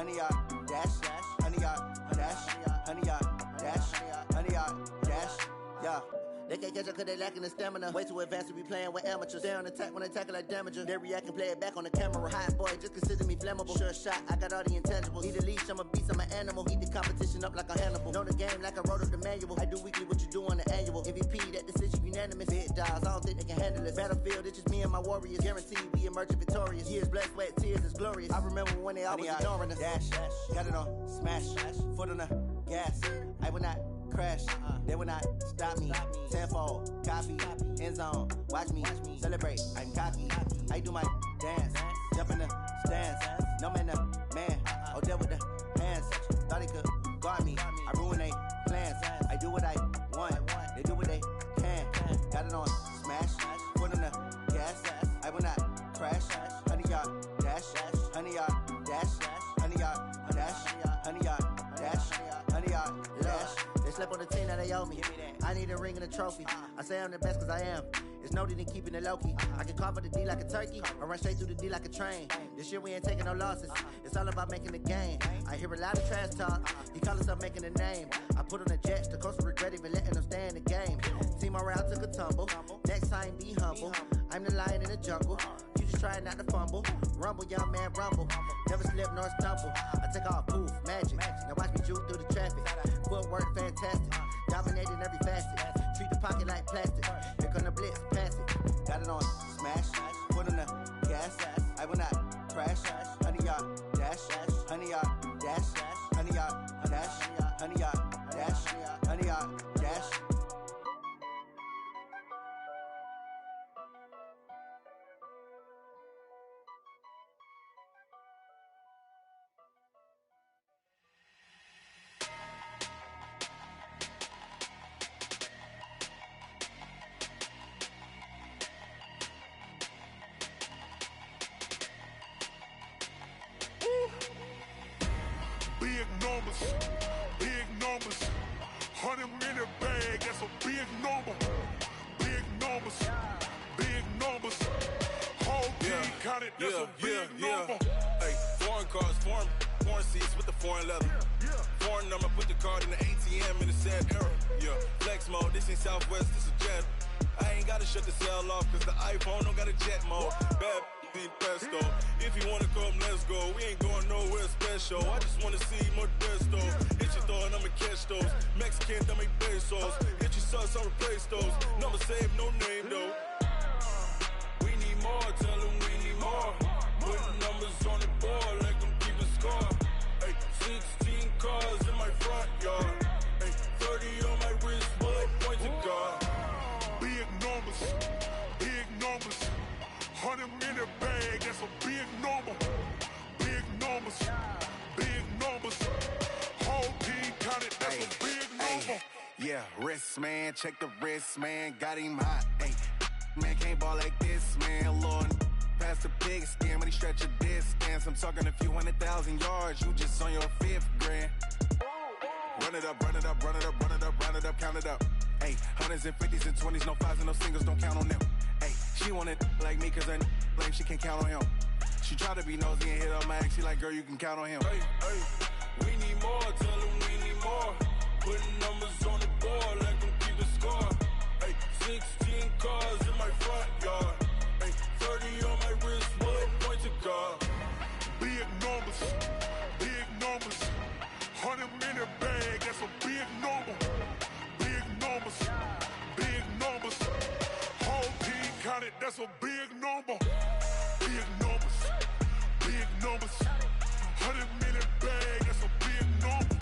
100 yard dash, 100 yard dash, 100 yard dash, 100 yard dash, yeah. They can't catch up cause they lacking the stamina. Way too advanced to be playing with amateurs. They on attack when they tackle like damager. They react and play it back on the camera. Hot boy, just consider me flammable. Sure shot, I got all the intangibles. Need a leash, I'm a beast, I'm an animal. Eat the competition up like a Hannibal. Know the game like I wrote up the manual. I do weekly what you do on the annual. MVP, that decision unanimous. Big dogs, I don't think they can handle it. Battlefield, it's just me and my warriors. Guaranteed we emerge victorious. Years, blood, sweat, tears, it's glorious. I remember when they always ignoring us. Dash, got it on, smash, foot on the gas. I will not crash, they will not stop me. Tenfold, copy, end zone, watch me celebrate. I'm cocky, I do my dance, jump in the stands. No man, man, oh there with the hands. Thought he could guard me, I ruin they plans. I do what I want, they do what they can. Got it on, smash, foot on the gas. I will not crash, 100 yard dash, 100 yard dash, 100 yard dash, 100 yard dash, 100 yard dash. They slept on the team that they owe me. I need a ring and a trophy. I say I'm the best cause I am. It's no need in keeping it low-key. I can carve up the D like a turkey or run straight through the D like a train. This year we ain't taking no losses. It's all about making the game. I hear a lot of trash talk. He call himself making a name. I put on the Jets. The coach will regret even letting them stay in the game. Team morale took a tumble. Next time be humble. I'm the lion in the jungle. You just try not to fumble. Rumble, young man, rumble. Never slip nor stumble. I take off, poof, magic. Now watch me juke through the traffic. Footwork fantastic. Dominating every facet. Treat the pocket like plastic. Here come the blitz, pass it. Got it on, smash. Put on the gas. I will not crash. 100 yard dash. 100 yard dash. 100 yard dash. 100 yard dash. 100 yard dash. Big numbers, 100-minute bag, that's a big number. Big numbers, whole team counted, that's a big number. Hey, foreign cars, foreign seats with the foreign leather. Foreign number, put the card in the ATM in the sad era. Yeah, flex mode, this ain't Southwest, this a jet. I ain't gotta shut the cell off, cause the iPhone don't got a jet mode. Bad in pesto. If you wanna come, let's go. We ain't going nowhere special. I just wanna see more desto. Hit your thought, I'ma catch those. Mexican, I make pesos. Hit your sus, I'll replace those. Number saved, no name though. We need more, tell them we need more. Putting numbers on the board like I'm keeping score. Hey, 16 cars in my front yard. Hey, 30 on my wrist, bullet point to God. Big numbers, 100-minute bag, that's a big number. Big numbers, whole team counted, that's a big number. Yeah, wrist man, check the wrist man, got him hot. Ay, man can't ball like this, man. Lord, past the pig skin, when he stretch a distance. I'm talking a few 100,000 yards, you just on your 5th grand. Run it up, run it up, run it up, run it up, run it up, count it up. Ay, hundreds and 50s and 20s, no 5s and no singles, don't count on them. Ay, she want it like me, cause her lame, she can't count on him. She try to be nosy and hit up my ex, she like, girl, you can count on him. Hey, we need more, tell them we need more. Putting numbers on the board like I'm keeping score. Hey, 16 cars in my front yard. Hey, 30 on my wrist, bullet point to God. Big numbers, 100-minute bag, that's a big number. Big numbers, whole team counted, that's a big number. Big numbers, 100-minute bag, that's a big number.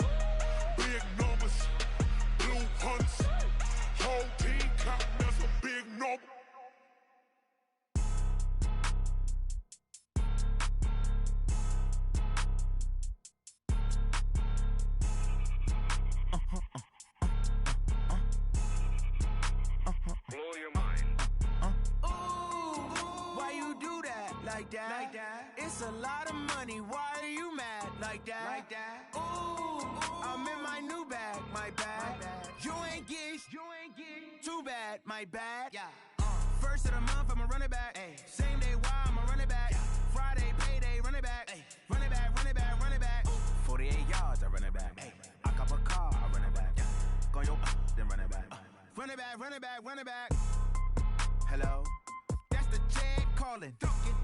Big numbers, blue hunts, whole team counting, that's a big number. Blow your mind. Why you do that? Like that? It's a lot of money. Why are you mad? Like that? Ooh, I'm in my new bag. My bad. You ain't get. Too bad. My bad. Yeah. First of the month, I'ma run it back. Ay. Same day, why I'ma run it back. Yeah. Friday, payday, run it back. Ay. Run it back. run it back. Hello, that's the Jag calling.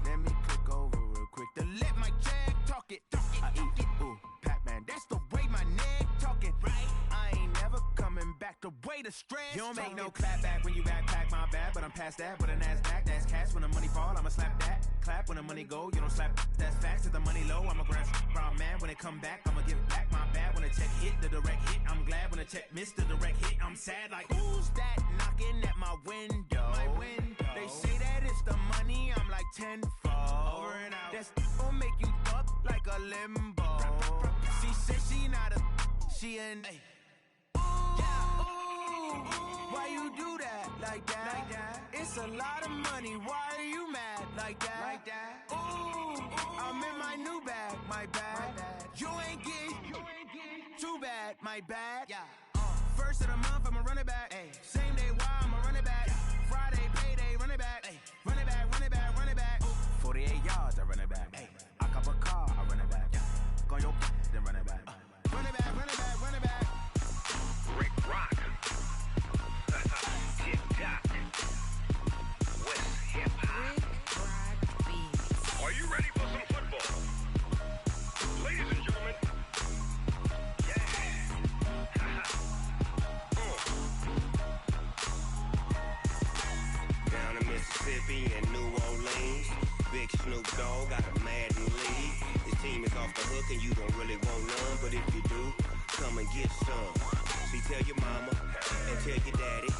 Let me click over real quick to let my Jag talk it. I eat, ooh, Pac-Man, that's the way my neck talking. Right, I ain't never coming back the way the stress. You don't make no clap back when you backpack my bad, but I'm past that with a NASDAQ. That's cash when the money fall, I'ma slap that. Clap when the money go, you don't slap. That's facts. If the money low, I'ma grab brown man. When it come back, I'ma give back my bad. When the check hit, the direct hit. I'm glad when the check missed the direct hit. I'm sad like who's that knocking at my window? They say that it's the money. I'm like tenfold. Over and out. That's gon' make you up like a limbo. She said she not a, she an. Why you do that like that? It's a lot of money. Why are you mad like that? Ooh, I'm in my new bag, my bad. You ain't get too bad, my bad. First of the month, I'ma run it back. Same day, why I'ma run it back. Friday, payday, run it back. Run it back, run it back, run it back. 48 yards, I run it back. I cop a car, I run it back. Go on your then run it back. Run it back, run it back, run it back. Rick Rock. Tick-tock. West hip-hop. Are you ready for some football? Ladies and gentlemen. Yeah. Down in Mississippi and New Orleans, Big Snoop Dogg got a Madden league. His team is off the hook and you don't really want none, but if you do, come and get some. See, tell your mama and tell your daddy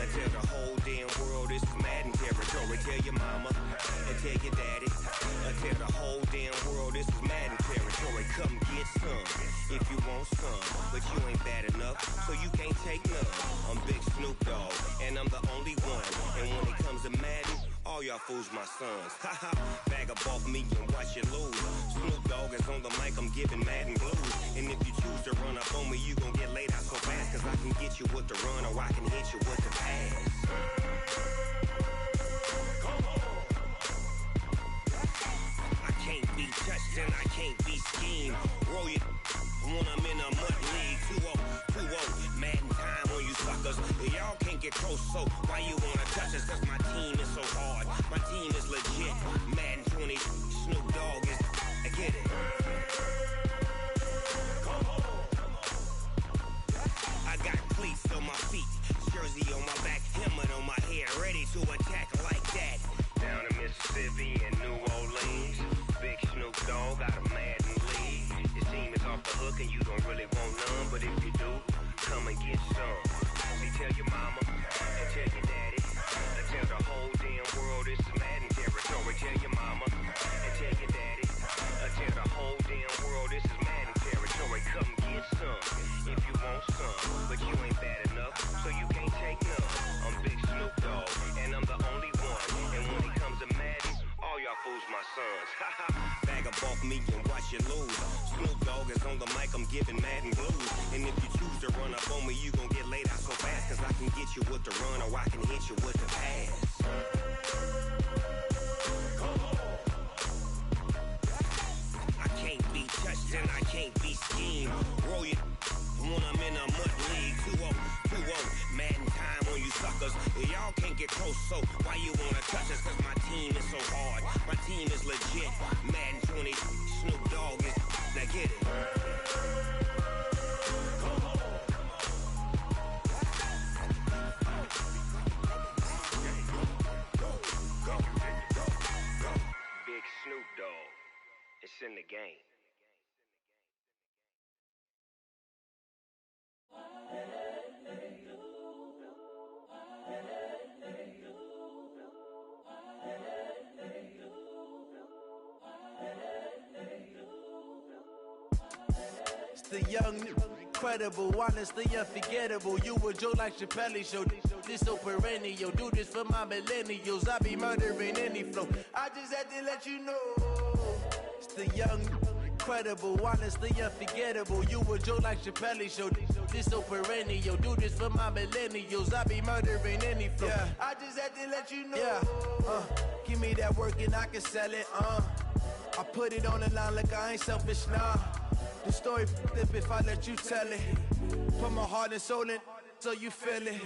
and tell the whole damn world this is Madden territory. Tell your mama and tell your daddy and tell the whole damn world this is Madden territory. Come get some if you want some, but you ain't bad enough, so you can't take none. I'm Big Snoop Dogg and I'm the only one. And when it comes to Madden, all y'all fools my sons. Haha, bag up off me and watch you lose. Snoop Dogg is on the mic, I'm giving Madden blues. And if you choose to run up on me, you gon' get laid out so fast. Cause I can get you with the run or I can hit you with the pass. Come on. I can't be touched and I can't be schemed. Roll you when I'm in a mud league. 2-0, Madden time on you suckers. Y'all can't get close, so why you wanna touch us? Cause my team is so hard. My team is legit. Madden 20, Snoop Dogg is. I get it. Come on. I got cleats on my feet, jersey on my back, helmet on my head, ready to attack like that. Down in Mississippi and New Orleans, Big Snoop Dogg got a Madden league. His team is off the hook and you don't really want none, but if you do, come and get some. See, tell your mama and tell your daddy and tell the whole damn world this is Madden territory. Tell your mama and tell your daddy and tell the whole damn world this is Madden territory. Come get some if you want some, but you ain't bad enough, so you can't take none. I'm Big Snoop Dogg and I'm the only one. And when it comes to Madden, all y'all fools my sons. Bag up off me and watch you lose. Snoop Dogg is on the mic, I'm giving Madden blues. And if you choose to run up on me, you gon' get laid out so fast. Cause I can get you with the run or I can hit you with the pass. Come on. I can't be touched and I can't be schemed. Roll you when I'm in a mud league. 2-0, Madden time on you suckers. Y'all can't get close, so why you wanna touch us? Cause my team is so hard. My team is legit. Madden 20, Snoop Dogg is. Now get it. Come on. Go. Big Snoop Dogg. It's in the game. It's the young, incredible, honestly unforgettable. You a Joe like Chappelle show. This so perennial. Do this for my millennials. I be murdering any flow. I just had to let you know. It's the young, incredible, honestly unforgettable. You a Joe like Chappelle show. This so perennial. Do this for my millennials. I be murdering any flow. Yeah. I just had to let you know. Yeah. Give me that work and I can sell it. I put it on the line like I ain't selfish, nah. The story flip if I let you tell it. Put my heart and soul in so you feel it.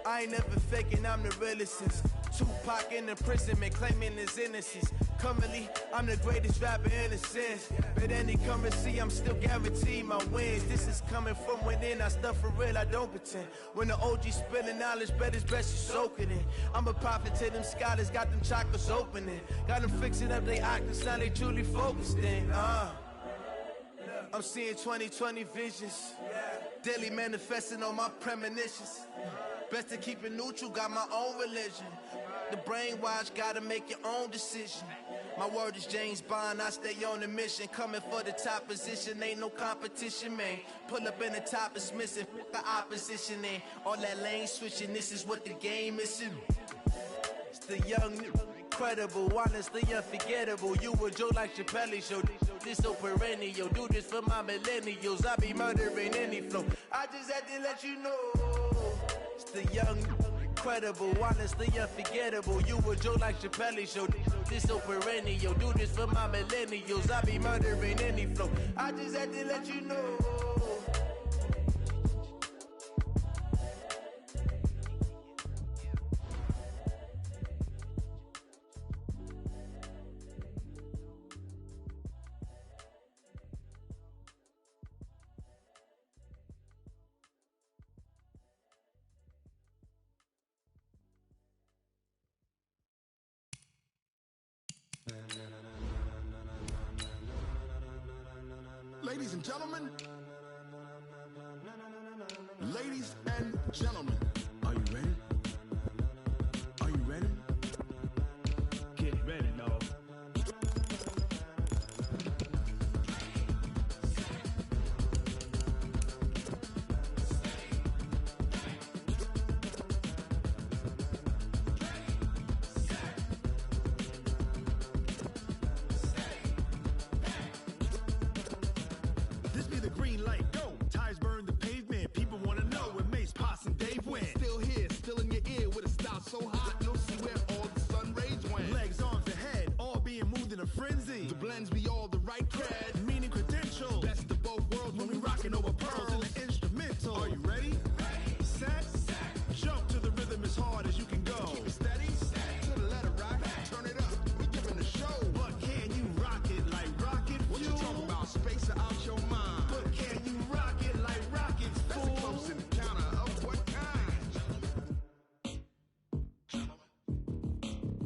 I ain't never faking, I'm the realest since Tupac in imprisonment, claiming his innocence. Currently, I'm the greatest rapper in a sense. But any currency, I'm still guaranteed my wins. This is coming from within, I stuff for real, I don't pretend. When the OG spilling knowledge, bet it's best you soak it in. I'm a prophet to them scholars, got them chakras opening. Got them fixing up they octaves, now they truly focused in. I'm seeing 2020 visions. Daily manifesting on my premonitions. Best to keep it neutral, got my own religion. The brainwash, gotta make your own decision. My word is James Bond, I stay on the mission. Coming for the top position, ain't no competition, man. Pull up in the top, it's missing, the opposition in. All that lane switching, this is what the game missing. It's the young, incredible, honestly unforgettable. You a Joe like Chappelle show. This so perennial, do this for my millennials. I be murdering any flow. I just had to let you know. It's the young, incredible, honestly unforgettable. You a Joe like Chappelle show. This so perennial, do this for my millennials. I be murdering any flow. I just had to let you know. Ladies and gentlemen, ladies and gentlemen, are you ready? Are you ready? Get ready, dog. This be the green light, go. Tires burn the pavement. People wanna know where Mace, Potts, and Dave went. Still here, still in your ear with a style so hot, you'll see where all the sun rays went. Legs, arms, and head, all being moved in a frenzy. The blends be all the right cred, meaning credentials. Best of both worlds when we rockin' over pearls in the instrumental. Are you ready? Set, jump to the rhythm as hard as you can go. Keep it steady, to the letter right. Turn it up, we giving the show. But can you rock it like rocket fuel? What you talking about? Space out your mind. But can you rock it like rockets, fool? That's a close encounter of what kind?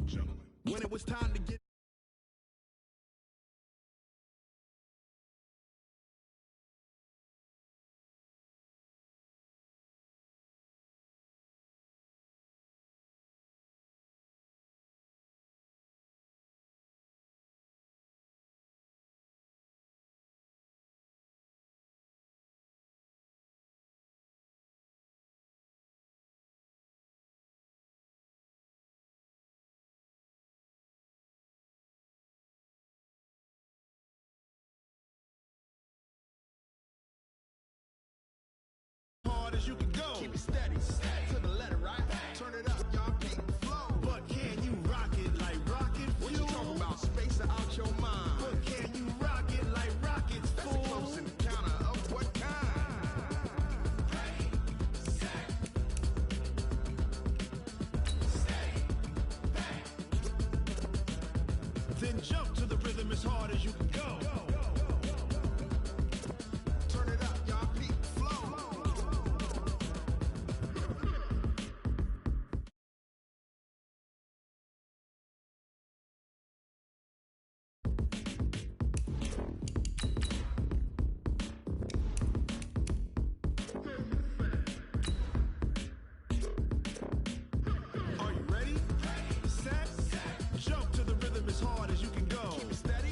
Gentlemen. When it was time to get hard as you can go. Keep it steady, to the letter right. Turn it up, y'all keep the flow. But can you rock it like rocket fuel? What you talking about? Space out your mind. But can you rock it like rockets, fool? That's a close encounter of what kind? Then jump to the rhythm as hard as you can go. Turn it up, y'all peep the flow. Are you ready? Set, jump to the rhythm as hard as you can go. Keep it steady,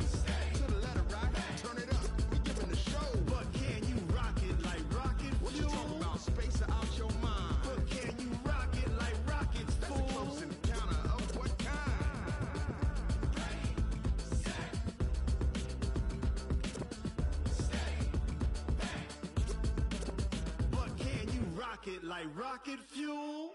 to the letter right. Turn it up, we giving the show. But can you rock it like rocket fuel? What you talking about? Space out your mind. But can you rock it like rockets, fool? That's a close encounter of what kind? But can you rock it like rocket fuel?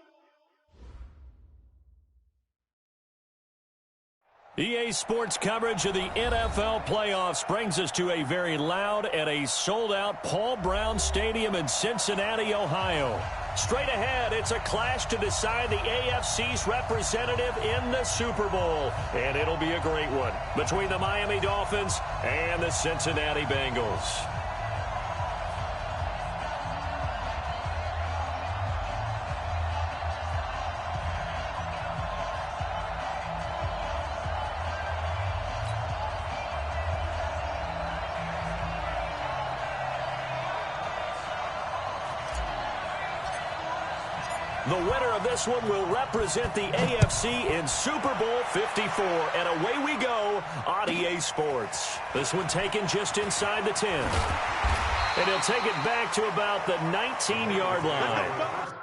EA Sports coverage of the NFL playoffs brings us to a very loud and a sold-out Paul Brown Stadium in Cincinnati, Ohio. Straight ahead, it's a clash to decide the AFC's representative in the Super Bowl. And it'll be a great one between the Miami Dolphins and the Cincinnati Bengals. The winner of this one will represent the AFC in Super Bowl 54. And away we go on EA Sports. This one taken just inside the 10. And he'll take it back to about the 19-yard line.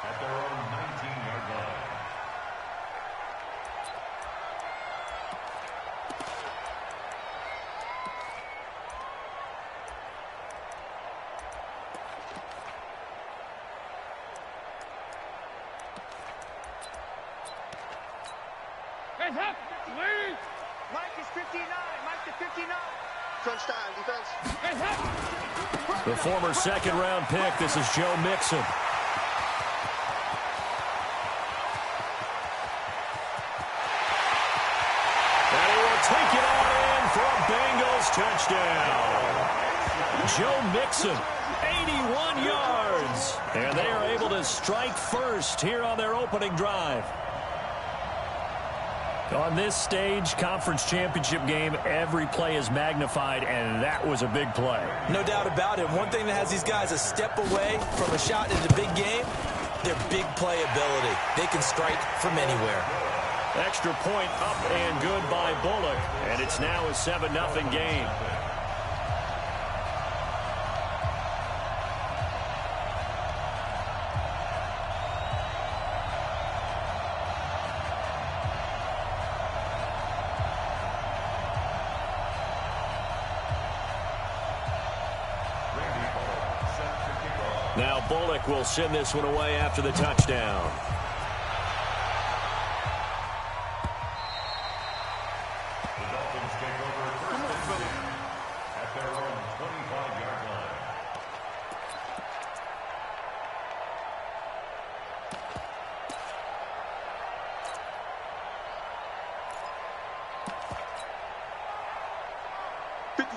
At their own 19-yard line. Hands up! Lead! Mike is 59. Mike to 59. Crunch time, defense. Hands up! The former second-round pick, this is Joe Mixon. And he will take it on in for a Bengals touchdown. Joe Mixon, 81 yards. And they are able to strike first here on their opening drive. On this stage, conference championship game, every play is magnified, and that was a big play. No doubt about it. One thing that has these guys a step away from a shot in the big game, their big play ability. They can strike from anywhere. Extra point up and good by Bullock, and it's now a 7-0 game. Now Bullock will send this one away after the touchdown. The Dolphins take over first and 10 at their own 25-yard line.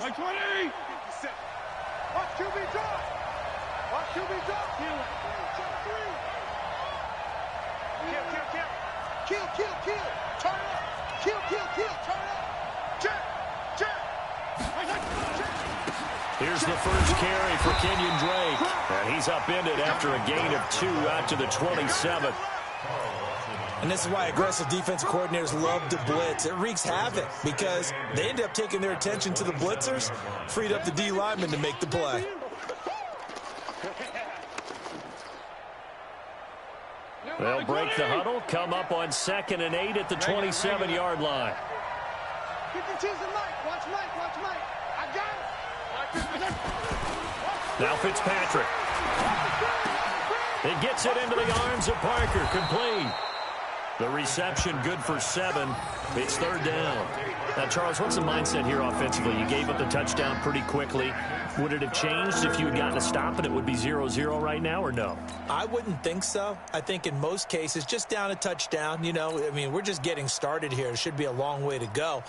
Like 20! 57. Watch QB drop! Watch QB drop! Kill. Kill. Turn up. Kill. Turn up. Check. Here's the first carry for Kenyon Drake. And he's upended after a gain of 2 out to the 27. And this is why aggressive defensive coordinators love to blitz. It wreaks havoc because they end up taking their attention to the blitzers, freed up the D lineman to make the play. They'll break the huddle, come up on 2nd and 8 at the 27-yard line. Now Fitzpatrick. It gets it into the arms of Parker, complete. The reception good for 7. It's 3rd down. Now, Charles, what's the mindset here offensively? You gave up the touchdown pretty quickly. Would it have changed if you had gotten a stop and it would be 0-0 right now, or no? I wouldn't think so. I think in most cases, just down a touchdown, we're just getting started here. It should be a long way to go.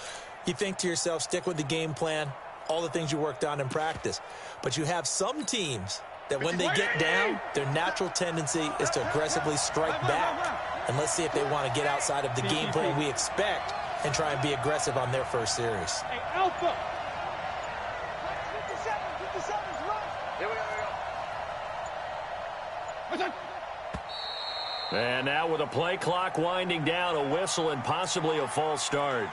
You think to yourself, stick with the game plan, all the things you worked on in practice. But you have some teams that when they get down, their natural tendency is to aggressively strike back. And let's see if they want to get outside of the game plan we expect and try and be aggressive on their first series. Hey, Alpha! 57's run! Here we go. And now with a play clock winding down, a whistle and possibly a false start.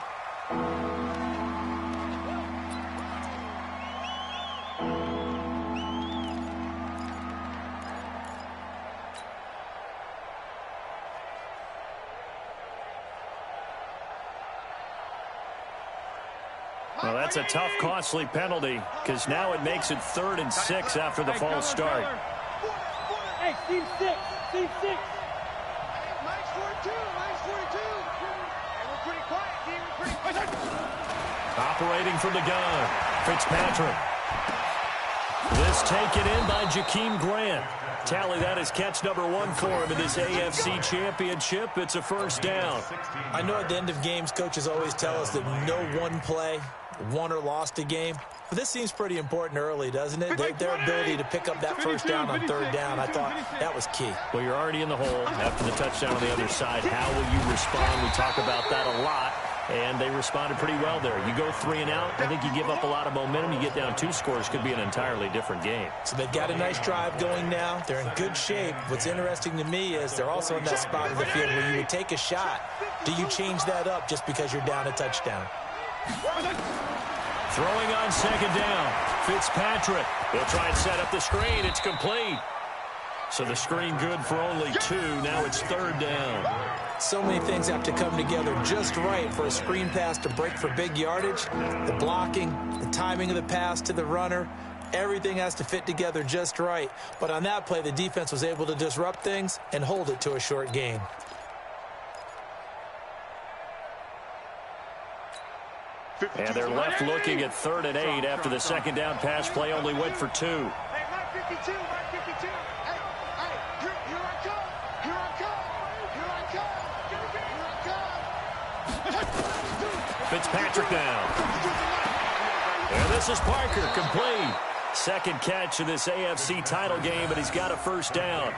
Well, that's a tough, costly penalty because now it makes it 3rd and 6 after the false start. Hey, Steve 6. Steve 6. Mike's 42. Mike's 42. And we're pretty quiet, team. We're pretty quiet. Operating from the gun, Fitzpatrick. This taken in by Jakeem Grant. Tally, that is catch number 1 for him in this AFC Championship. It's a first down. I know at the end of games, coaches always tell us that no one play won or lost a game. But this seems pretty important early, doesn't it? Their ability to pick up that first down on 3rd down, I thought that was key. Well, you're already in the hole after the touchdown on the other side. How will you respond? We talk about that a lot, and they responded pretty well there. You go 3 and out, I think you give up a lot of momentum. You get down 2 scores, could be an entirely different game. So they've got a nice drive going now. They're in good shape. What's interesting to me is they're also in that spot of the field where you would take a shot. Do you change that up just because you're down a touchdown? Throwing on 2nd down, Fitzpatrick. They'll try and set up the screen. It's complete. So the screen good for only 2. Now it's 3rd down. So many things have to come together just right for a screen pass to break for big yardage. The blocking, the timing of the pass to the runner, everything has to fit together just right. But on that play, the defense was able to disrupt things and hold it to a short gain. And they're left looking at 3rd and 8 after the 2nd down pass play only went for 2. Hey, Mike 52, Mike 52. Hey, here I come. Here I come. Here I come. Here I come. Fitzpatrick down. And this is Parker, complete. 2nd catch of this AFC title game, but he's got a first down.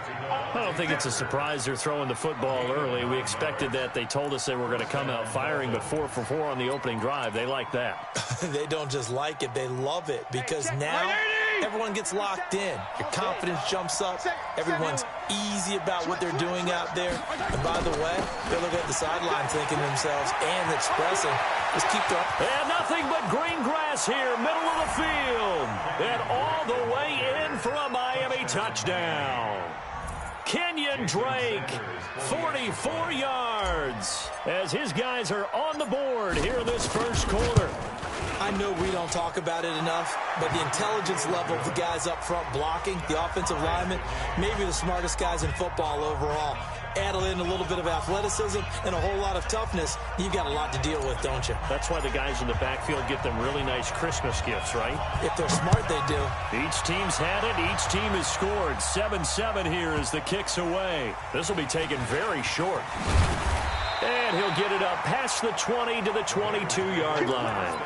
I don't think it's a surprise they're throwing the football early. We expected that. They told us they were going to come out firing, but 4 for 4 on the opening drive. They like that. They don't just like it, they love it, because now everyone gets locked in. Your confidence jumps up. Everyone's easy about what they're doing out there. And by the way, they look at the sideline thinking to themselves and expressing, just keep going. And nothing but green grass here, middle of the field. And all the way in for a Miami touchdown. Kenyon Drake, 44 yards, as his guys are on the board here in this first quarter. I know we don't talk about it enough, but the intelligence level of the guys up front blocking, the offensive linemen, maybe the smartest guys in football overall. Add in a little bit of athleticism and a whole lot of toughness, you've got a lot to deal with, don't you? That's why the guys in the backfield get them really nice Christmas gifts, right? If they're smart, they do. Each team's had it. Each team has scored. 7-7 here as the kick's away. This will be taken very short. And he'll get it up past the 20 to the 22-yard line.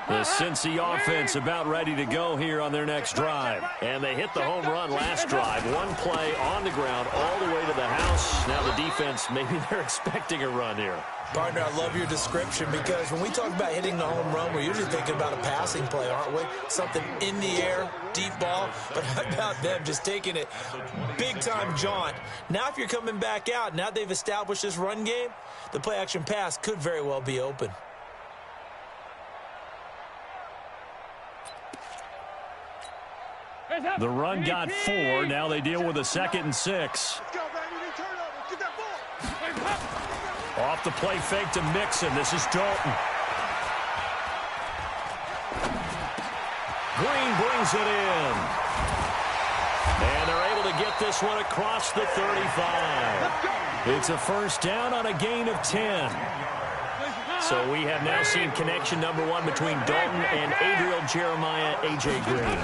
The Cincy offense about ready to go here on their next drive. And they hit the home run last drive. 1 play on the ground all the way to the house. Now the defense, maybe they're expecting a run here. Partner, I love your description, because when we talk about hitting the home run, we're usually thinking about a passing play, aren't we? Something in the air, deep ball. But how about them just taking it big-time jaunt? Now if you're coming back out, now they've established this run game, the play-action pass could very well be open. The run got 4. Now they deal with a 2nd and 6. Off the play fake to Mixon. This is Dalton. Green brings it in. And they're able to get this one across the 35. It's a first down on a gain of 10. So we have now seen connection number 1 between Dalton and Adriel Jeremiah, A.J. Green.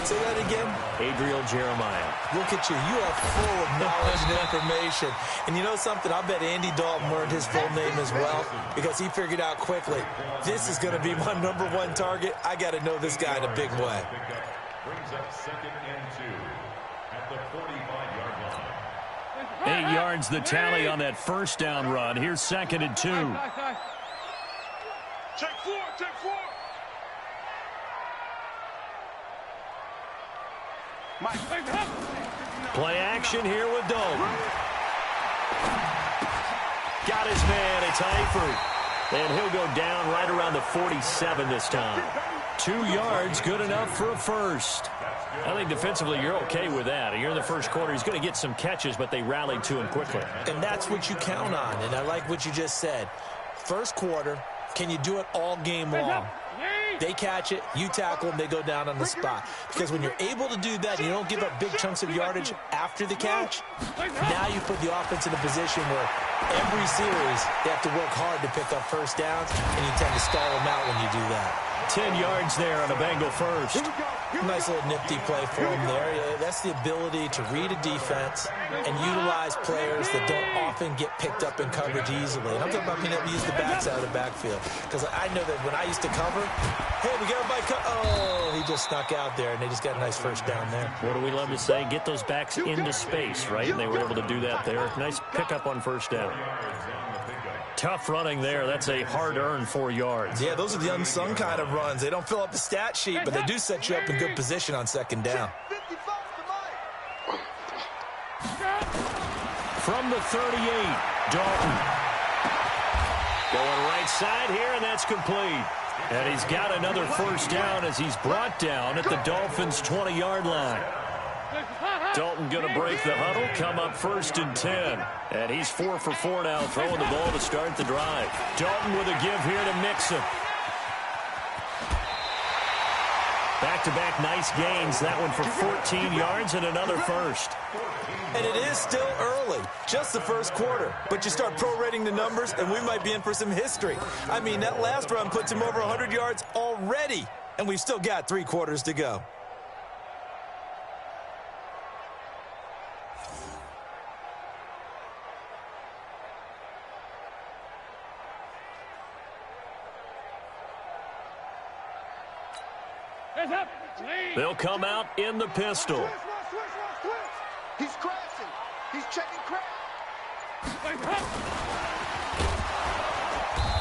Say that again. Adriel Jeremiah. Look at you. You are full of knowledge and information. And you know something? I bet Andy Dalton learned his full name as well, because he figured out quickly, this is going to be my number 1 target. I got to know this guy in a big way. Brings up 2nd and 2. the 45-yard line. 8 yards the tally on that first down run. Here's 2nd and 2. Check 4, check 4. Play action here with Dalton. Got his man. It's Eifert. And he'll go down right around the 47 this time. 2 yards, good enough for a first. I think defensively you're okay with that. Here in the first quarter, he's going to get some catches, but they rallied to him quickly. And that's what you count on, and I like what you just said. First quarter, can you do it all game long? They catch it, you tackle them, they go down on the spot. Because when you're able to do that, and you don't give up big chunks of yardage after the catch, now you put the offense in a position where every series they have to work hard to pick up first downs, and you tend to stall them out when you do that. 10 yards there on a Bengal first. Nice little nifty play for him there. That's the ability to read a defense and utilize players that don't often get picked up in coverage easily. And I'm talking about being able to use the backside of the backfield. Because I know that when I used to cover, hey, we got everybody oh, he just snuck out there, and they just got a nice first down there. What do we love to say? Get those backs into space, right? And they were able to do that there. Nice pickup on first down. Tough running there. That's a hard-earned 4 yards. Yeah, those are the unsung kind of runs. They don't fill up the stat sheet, but they do set you up in good position on second down. From the 38, Dalton. Going right side here, and that's complete. And he's got another first down as he's brought down at the Dolphins' 20-yard line. Dalton going to break the huddle, come up 1st and 10. And he's 4 for 4 now, throwing the ball to start the drive. Dalton with a give here to Mixon. Back-to-back nice gains. That one for 14 yards and another first. And it is still early, just the first quarter. But you start prorating the numbers, and we might be in for some history. I mean, that last run puts him over 100 yards already, and we've still got 3 quarters to go. They'll come out in the pistol. He's crashing. He's checking crash.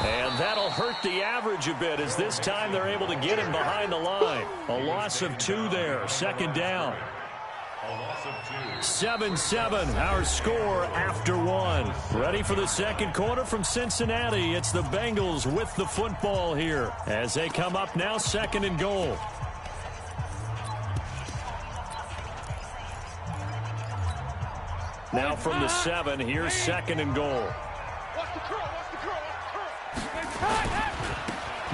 And that'll hurt the average a bit as this time they're able to get him behind the line. A loss of 2 there. 2nd down. 7-7, our score after 1. Ready for the second quarter from Cincinnati. It's the Bengals with the football here as they come up now 2nd and goal. Now from the 7, here's 2nd and goal.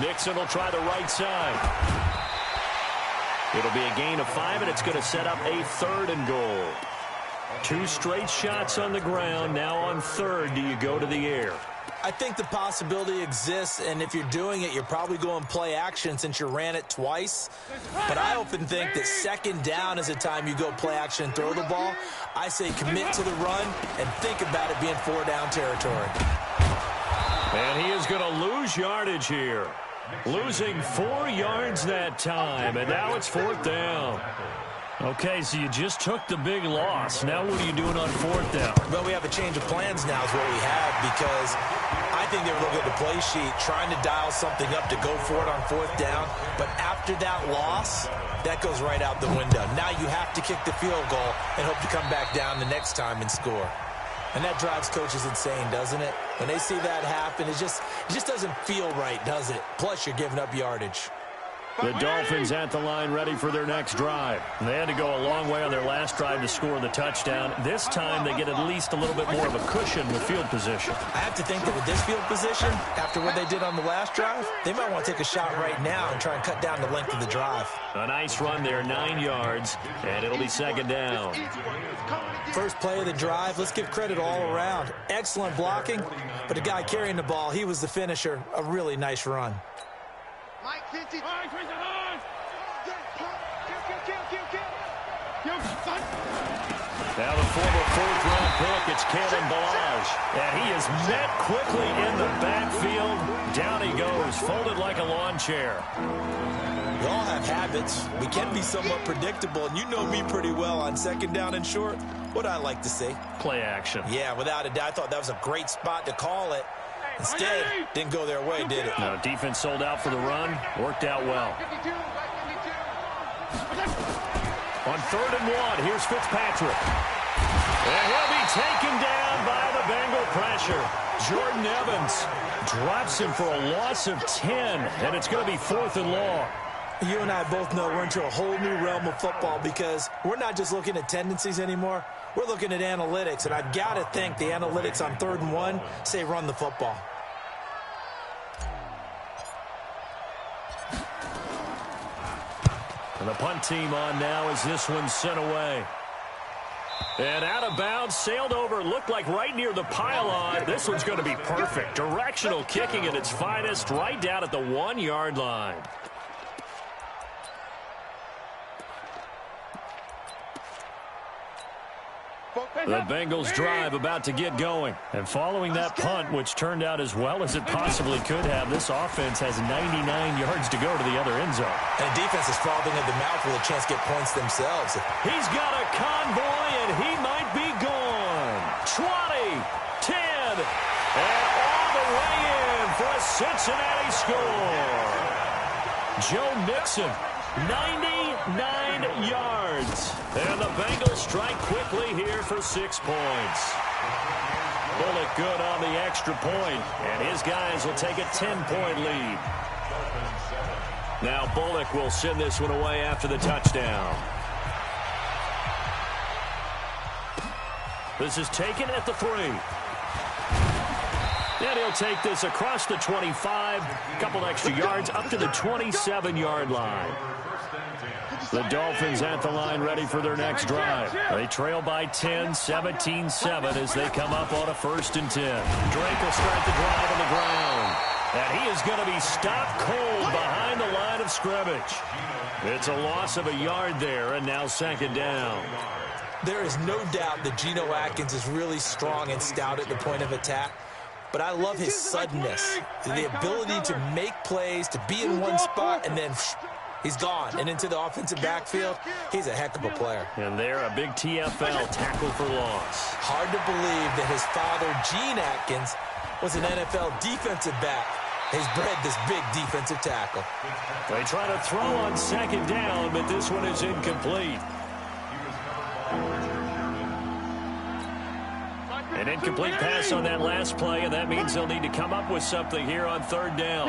Nixon will try the right side. It'll be a gain of 5, and it's going to set up a 3rd and goal. 2 straight shots on the ground. Now on 3rd, do you go to the air? I think the possibility exists, and if you're doing it, you're probably going play action since you ran it twice. But I often think that 2nd down is a time you go play action and throw the ball. I say commit to the run and think about it being 4-down territory. And he is going to lose yardage here. Losing 4 yards that time, and now it's 4th down. Okay, so you just took the big loss. Now what are you doing on 4th down? Well, we have a change of plans now is what we have, because I think they were looking at the play sheet, trying to dial something up to go for it on 4th down. But after that loss, that goes right out the window. Now you have to kick the field goal and hope to come back down the next time and score. And that drives coaches insane, doesn't it? When they see that happen, it just doesn't feel right, does it? Plus, you're giving up yardage. The Dolphins at the line ready for their next drive. They had to go a long way on their last drive to score the touchdown. This time they get at least a little bit more of a cushion with field position. I have to think that with this field position, after what they did on the last drive, they might want to take a shot right now and try and cut down the length of the drive. A nice run there, 9 yards, and it'll be 2nd down. First play of the drive, let's give credit all around. Excellent blocking, but the guy carrying the ball, he was the finisher. A really nice run. Now the former 4th-round pick, it's Kalen Balaj. And he is met quickly in the backfield. Down he goes receivers folded like a lawn chair. We all have habits. We can be somewhat predictable, and you know me pretty well on second down and short. What I like to see? Play action. Yeah, without a doubt. I thought that was a great spot to call it. Instead, didn't go their way, did it? No, defense sold out for the run. Worked out well. On 3rd and 1, here's Fitzpatrick. And he'll be taken down by the Bengal pressure. Jordan Evans drops him for a loss of 10, and it's going to be 4th and long. You and I both know we're into a whole new realm of football because we're not just looking at tendencies anymore. We're looking at analytics, and I've got to think the analytics on 3rd and 1 say run the football. And the punt team on now as this one's sent away. And out of bounds, sailed over, looked like right near the pylon. This one's going to be perfect. Directional kicking at its finest, right down at the 1-yard line. The Bengals drive about to get going. And following that punt, which turned out as well as it possibly could have, this offense has 99 yards to go to the other end zone. And defense is frothing at the mouth with a chance to get points themselves. He's got a convoy, and he might be gone. 20, 10, and all the way in for a Cincinnati score. Joe Mixon, 99 yards. And the Bengals strike quickly here for 6 points. Bullock good on the extra point, and his guys will take a 10-point lead. Now Bullock will send this one away after the touchdown. This is taken at the 3. And he'll take this across the 25, a couple extra yards up to the 27-yard line. The Dolphins at the line ready for their next drive. They trail by 10, 17-7 as they come up on a 1st and 10. Drake will start the drive on the ground. And he is going to be stopped cold behind the line of scrimmage. It's a loss of a yard there, and now 2nd down. There is no doubt that Geno Atkins is really strong and stout at the point of attack. But I love his suddenness, the ability to make plays, to be in one spot, and then he's gone. And into the offensive backfield, he's a heck of a player. And they're a big TFL tackle for loss. Hard to believe that his father, Gene Atkins, was an NFL defensive back. He's bred this big defensive tackle. They try to throw on 2nd down, but this one is incomplete. An incomplete pass on that last play, and that means they'll need to come up with something here on 3rd down.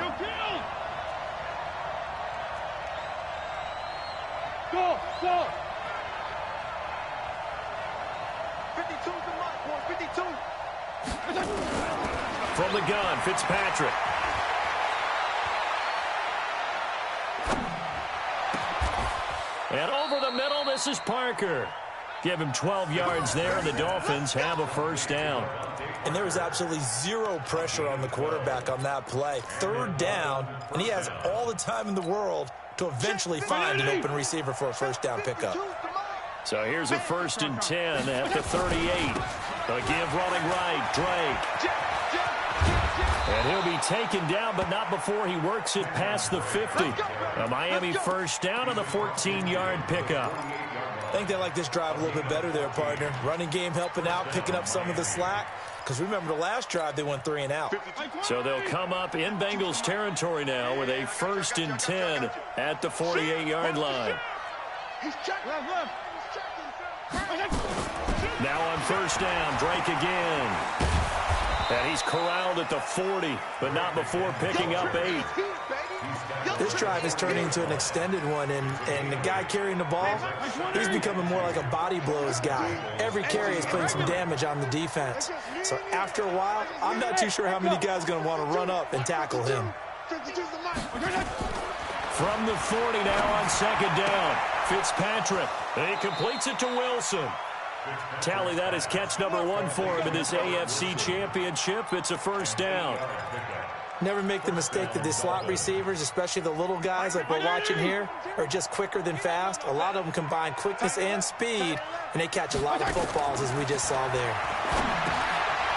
Go! 52 the mark, boy, 52. From the gun, Fitzpatrick. And over the middle, this is Parker. Give him 12 yards there, and the Dolphins have a 1st down. And there was absolutely zero pressure on the quarterback on that play. 3rd down, and he has all the time in the world to eventually find an open receiver for a 1st down pickup. So here's a 1st and 10 at the 38. A give running right, Drake. And he'll be taken down, but not before he works it past the 50. A Miami 1st down on the 14-yard pickup. I think they like this drive a little bit better there, partner. Running game helping out, picking up some of the slack. Because remember, the last drive, they went 3 and out. So they'll come up in Bengals territory now with a 1st and 10 at the 48-yard line. Now on 1st down, Drake again. And he's corralled at the 40, but not before picking up 8. This drive is turning into an extended one, and the guy carrying the ball, he's becoming more like a body blows guy. Every carry is putting some damage on the defense. So after a while, I'm not too sure how many guys are going to want to run up and tackle him. From the 40 now on 2nd down, Fitzpatrick. He completes it to Wilson. Tally, that is catch number 1 for him in this AFC championship. It's a 1st down. Never make the mistake that the slot receivers, especially the little guys like we're watching here, are just quicker than fast. A lot of them combine quickness and speed, and they catch a lot of footballs, as we just saw there.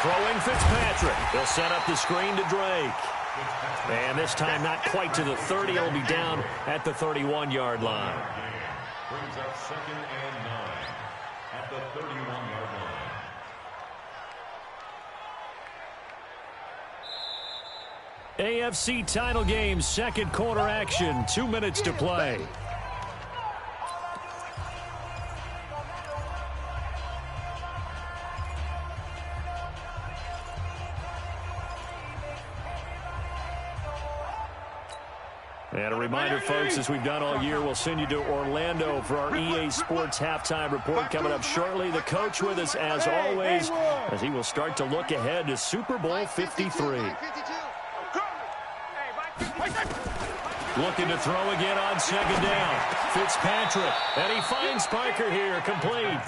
Throwing Fitzpatrick. They'll set up the screen to Drake. And this time not quite to the 30. It'll be down at the 31-yard line. Brings up 2nd and 9 at the 31-yard line. AFC title game, second quarter action. 2 minutes to play. And a reminder, folks, as we've done all year, we'll send you to Orlando for our EA Sports halftime report coming up shortly. The coach with us, as always, as he will start to look ahead to Super Bowl 53. Looking to throw again on second down. Fitzpatrick, and he finds Parker here, complete.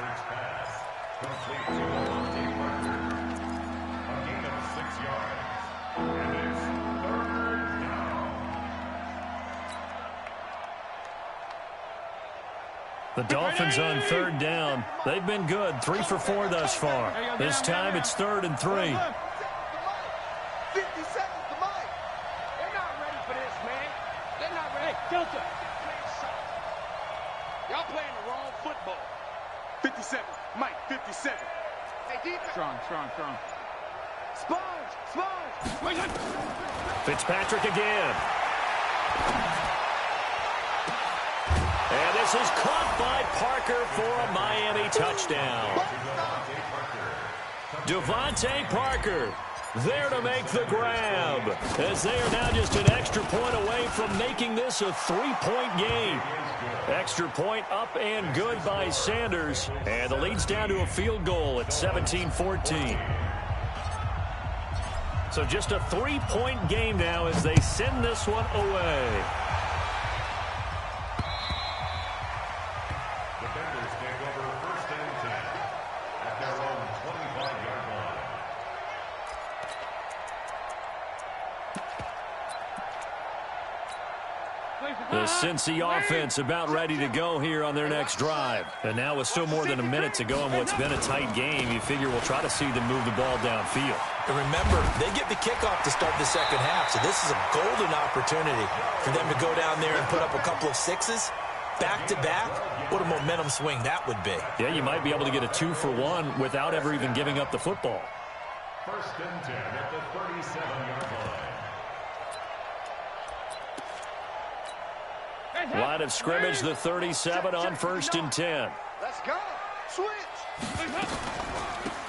The Dolphins on third down. They've been good, 3 for 4 thus far. This time it's 3rd and 3. 50 seconds to Mike. They're not ready for this, man. They're not ready. Hey, Delta. Y'all playing the wrong football. 57. Mike, 57. Hey, defense. Strong. Sponge. Fitzpatrick again. And this is caught by Parker for a Miami touchdown. Devontae Parker there to make the grab, as they are now just an extra point away from making this a 3-point game. Extra point up and good by Sanders, and the lead's down to a field goal at 17-14. So just a 3-point game now as they send this one away. The Cincy offense about ready to go here on their next drive. And now with still more than a minute to go in what's been a tight game, you figure we'll try to see them move the ball downfield. And remember, they get the kickoff to start the second half, so this is a golden opportunity for them to go down there and put up a couple of sixes back-to-back. What a momentum swing that would be. Yeah, you might be able to get a 2-for-1 without ever even giving up the football. 1st and 10 at the 37-yard line. Line of scrimmage, the 37 on 1st and 10. Let's go. Switch.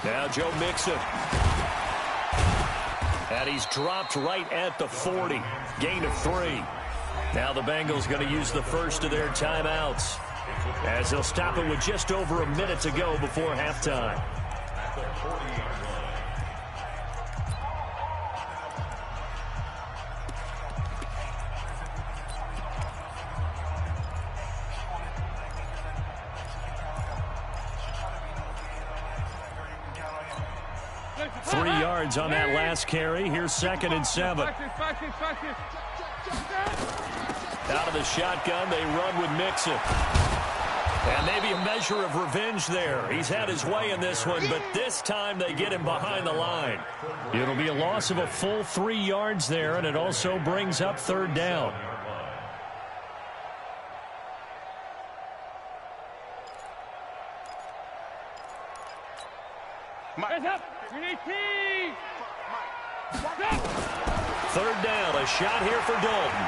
Now Joe Mixon. And he's dropped right at the 40. Gain of 3. Now the Bengals going to use the first of their timeouts, as they'll stop it with just over a minute to go before halftime. At the 40-yard line. 3 yards on that last carry. Here's 2nd and 7. Out of the shotgun, they run with Mixon. And maybe a measure of revenge there. He's had his way in this one, but this time they get him behind the line. It'll be a loss of a full 3 yards there, and it also brings up 3rd down. Third down, a shot here for Dalton.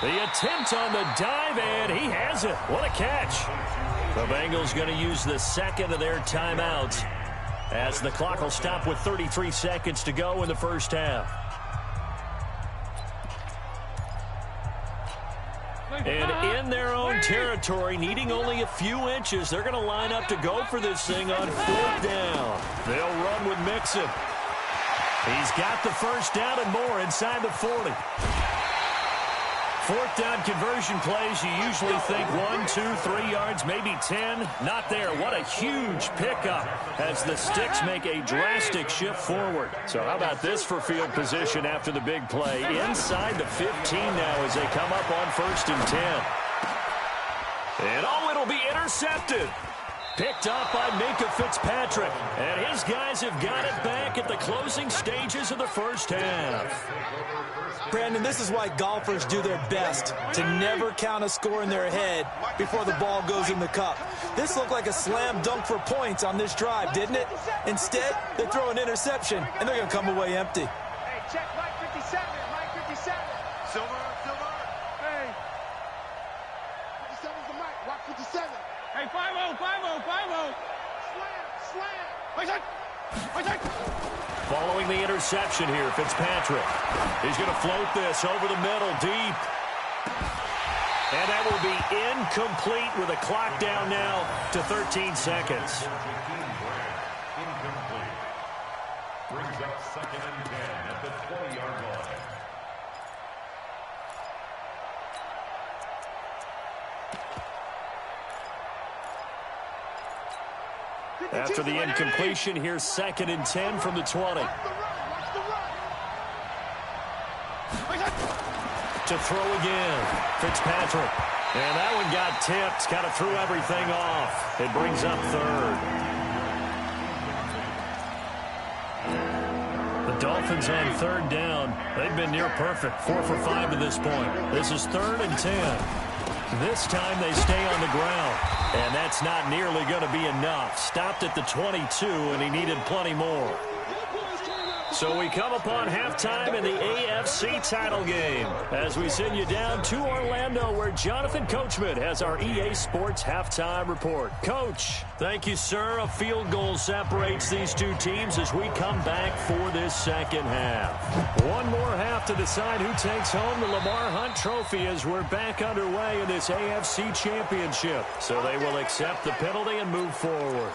The attempt on the dive, and he has it. What a catch. The Bengals going to use the second of their timeouts, as the clock will stop with 33 seconds to go in the first half. And in their own territory, needing only a few inches, they're going to line up to go for this thing on 4th down. They'll run with Mixon. He's got the first down and more inside the 40. 4th down conversion plays, you usually think 1, 2, 3 yards, maybe 10. Not there. What a huge pickup as the Sticks make a drastic shift forward. So how about this for field position after the big play? Inside the 15 now as they come up on 1st and 10. And oh, it'll be intercepted. Picked up by Minka Fitzpatrick. And his guys have got it back at the closing stages of the first half. Brandon, this is why golfers do their best to never count a score in their head before the ball goes in the cup. This looked like a slam dunk for points on this drive, didn't it? Instead, they throw an interception, and they're going to come away empty. Hey, check Mike 57, Mike 57. Silver. Hey. 57's the mic. Rock 57. Hey, 5-0. Slam. Following the interception here, Fitzpatrick. He's going to float this over the middle, deep. And that will be incomplete with a clock down now to 13 seconds. Incomplete. Brings up 2nd and 10 at the 20-yard line. After the incompletion, here's 2nd and 10 from the 20. To throw again, Fitzpatrick. And that one got tipped, kind of threw everything off. It brings up 3rd. The Dolphins on 3rd down. They've been near perfect, 4 for 5 to this point. This is 3rd and 10. This time they stay on the ground, and that's not nearly going to be enough. Stopped at the 22, and he needed plenty more. So we come upon halftime in the AFC title game as we send you down to Orlando, where Jonathan Coachman has our EA Sports halftime report. Coach, thank you, sir. A field goal separates these two teams as we come back for this second half. One more half to decide who takes home the Lamar Hunt Trophy as we're back underway in this AFC championship. So they will accept the penalty and move forward.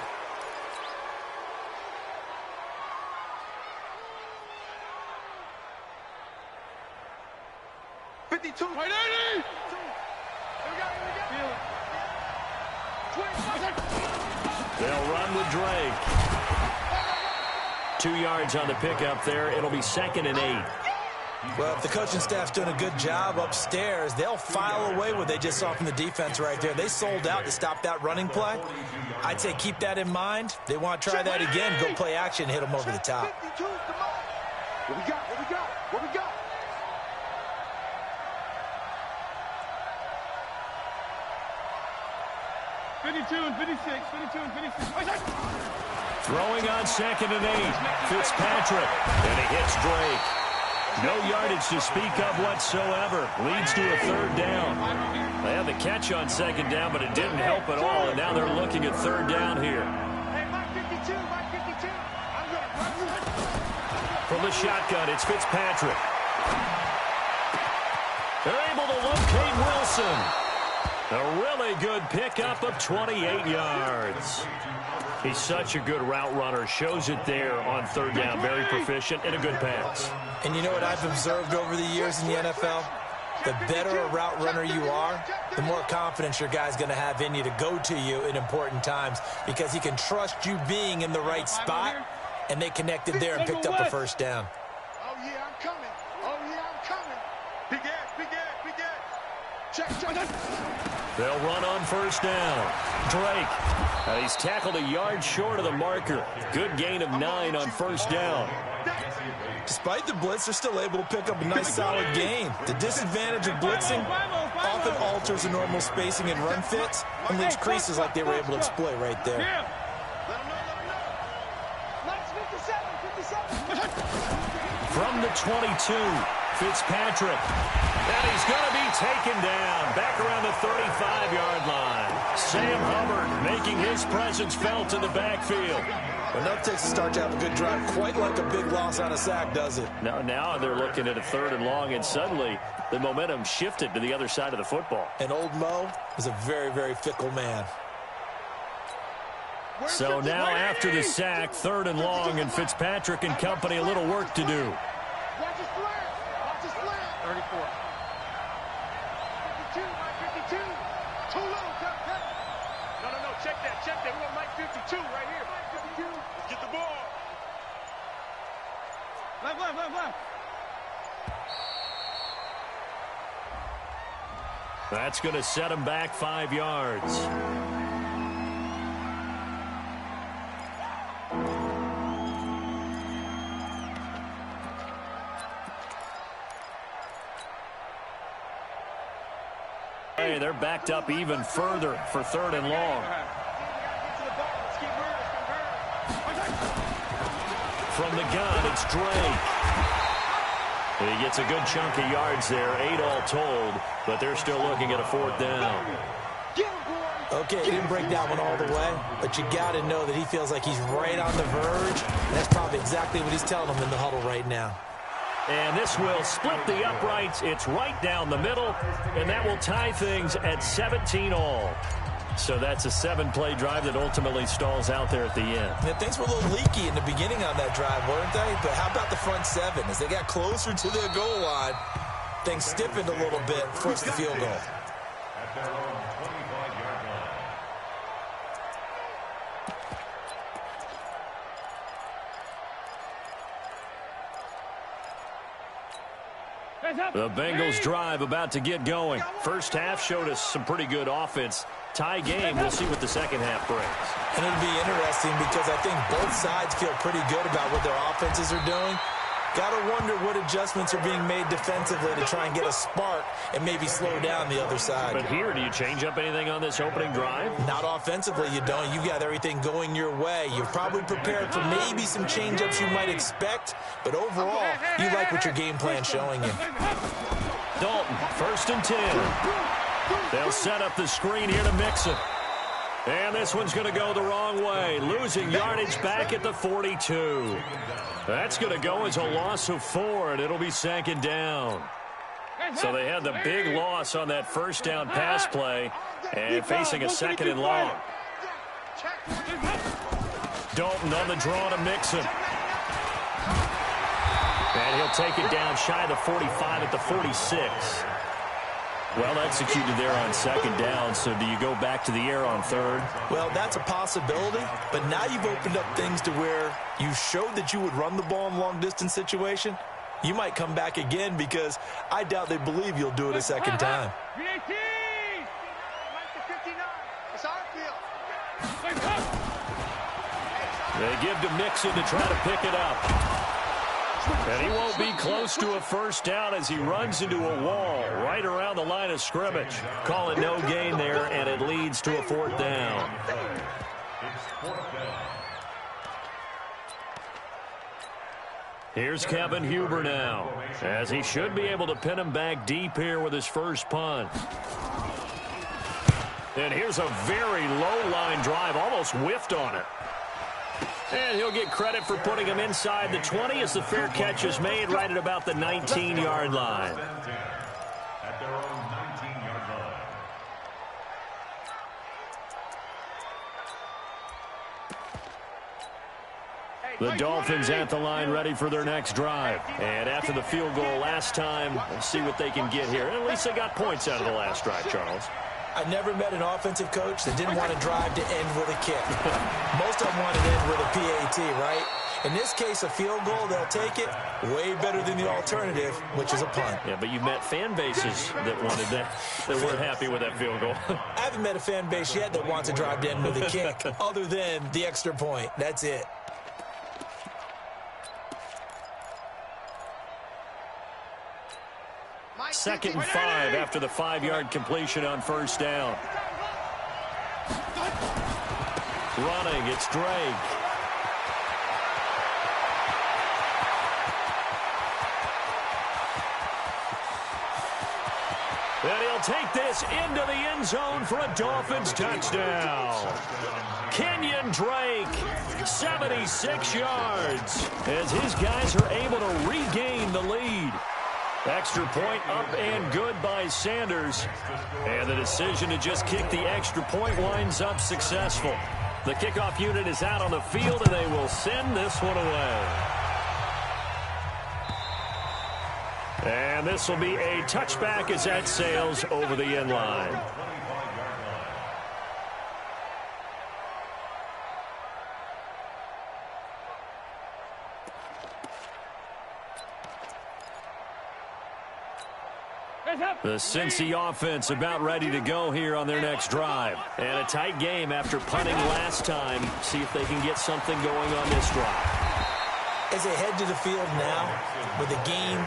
They'll run with Drake. 2 yards on the pickup there. It'll be 2nd and 8. Well, if the coaching staff's doing a good job upstairs, they'll file away what they just saw from the defense right there. They sold out to stop that running play. I'd say keep that in mind. They want to try that again, go play action, hit them over the top. What we got? 52 and 56. Throwing on 2nd and 8. Fitzpatrick. And he hits Drake. No yardage to speak of whatsoever. Leads to a 3rd down. They had the catch on 2nd down, but it didn't help at all, and now they're looking at 3rd down here. Hey, Mike 52. From the shotgun, it's Fitzpatrick. They're able to locate Wilson. A really good pickup of 28 yards. He's such a good route runner. Shows it there on 3rd down. Very proficient and a good pass. And you know what I've observed over the years in the NFL? The better a route runner you are, the more confidence your guy's going to have in you to go to you in important times because he can trust you being in the right spot, and they connected there and picked up a 1st down. Oh, yeah, I'm coming. Big ass. Check. They'll run on 1st down. Drake. He's tackled a yard short of the marker. Good gain of 9 on 1st down. Despite the blitz, they're still able to pick up a nice solid gain. The disadvantage of blitzing often alters the normal spacing and run fits and leaves creases like they were able to exploit right there. From the 22, Fitzpatrick. And he's going to be taken down back around the 35-yard line. Sam Hubbard making his presence felt in the backfield. Enough takes to start to have a good drive, quite like a big loss on a sack, does it? Now they're looking at a 3rd and long, and suddenly the momentum shifted to the other side of the football. And old Mo is a very, very fickle man. So now after the sack, 3rd and long, and Fitzpatrick and company a little work to do. Watch his flare. 34. 52. Too low. No. Check that. We want Mike 52 right here. Mike 52. Let's get the ball. Left. That's going to set him back 5 yards. play. They're backed up even further for 3rd and long. From the gun, it's Drake. He gets a good chunk of yards there, 8 all told, but they're still looking at a 4th down. Okay, he didn't break that one all the way, but you got to know that he feels like he's right on the verge. And that's probably exactly what he's telling them in the huddle right now. And this will split the uprights. It's right down the middle, and that will tie things at 17 all. So that's a 7-play drive that ultimately stalls out there at the end. Yeah, things were a little leaky in the beginning on that drive, weren't they? But how about the front 7? As they got closer to their goal line, things stiffened a little bit, forced the field goal. At their own 25-yard line. The Bengals drive about to get going. First half showed us some pretty good offense. Tie game. We'll see what the second half brings. And it'll be interesting because I think both sides feel pretty good about what their offenses are doing. Got to wonder what adjustments are being made defensively to try and get a spark and maybe slow down the other side. But here, do you change up anything on this opening drive? Not offensively, you don't. You got everything going your way. You're probably prepared for maybe some change-ups you might expect, but overall, you like what your game plan's showing you. Dalton, 1st and 10. They'll set up the screen here to mix it. And this one's going to go the wrong way. Losing yardage back at the 42. That's going to go as a loss of 4, and it'll be 2nd down. So they had the big loss on that first down pass play and facing a 2nd and long. Dalton on the draw to mix him. And he'll take it down shy of the 45 at the 46. Well executed there on 2nd down, so do you go back to the air on 3rd? Well, that's a possibility, but now you've opened up things to where you showed that you would run the ball in long-distance situation. You might come back again because I doubt they believe you'll do it a 2nd time. They give to Mixon to try to pick it up. And he won't be close to a 1st down as he runs into a wall right around the line of scrimmage. Call it no gain there, and it leads to a 4th down. Here's Kevin Huber now, as he should be able to pin him back deep here with his first punt. And here's a very low-line drive, almost whiffed on it. And he'll get credit for putting him inside the 20 as the fair catch is made right at about the 19-yard line. At their own 19-yard line. The Dolphins at the line ready for their next drive. And after the field goal last time, let's see what they can get here. At least they got points out of the last drive, Charles. I never met an offensive coach that didn't want to drive to end with a kick. Most of them want to end with a PAT, right? In this case, a field goal, they'll take it. Way better than the alternative, which is a punt. Yeah, but you've met fan bases that wanted that weren't happy with that field goal. I haven't met a fan base yet that wants to drive to end with a kick, other than the extra point. That's it. Second and 5 after the 5-yard completion on 1st down. Running, it's Drake. And he'll take this into the end zone for a Dolphins touchdown. Kenyon Drake, 76 yards, as his guys are able to regain the lead. Extra point up and good by Sanders. And the decision to just kick the extra point winds up successful. The kickoff unit is out on the field, and they will send this one away. And this will be a touchback as that sails over the end line. The Cincy offense about ready to go here on their next drive. And a tight game after punting last time. See if they can get something going on this drive. as they head to the field now with the game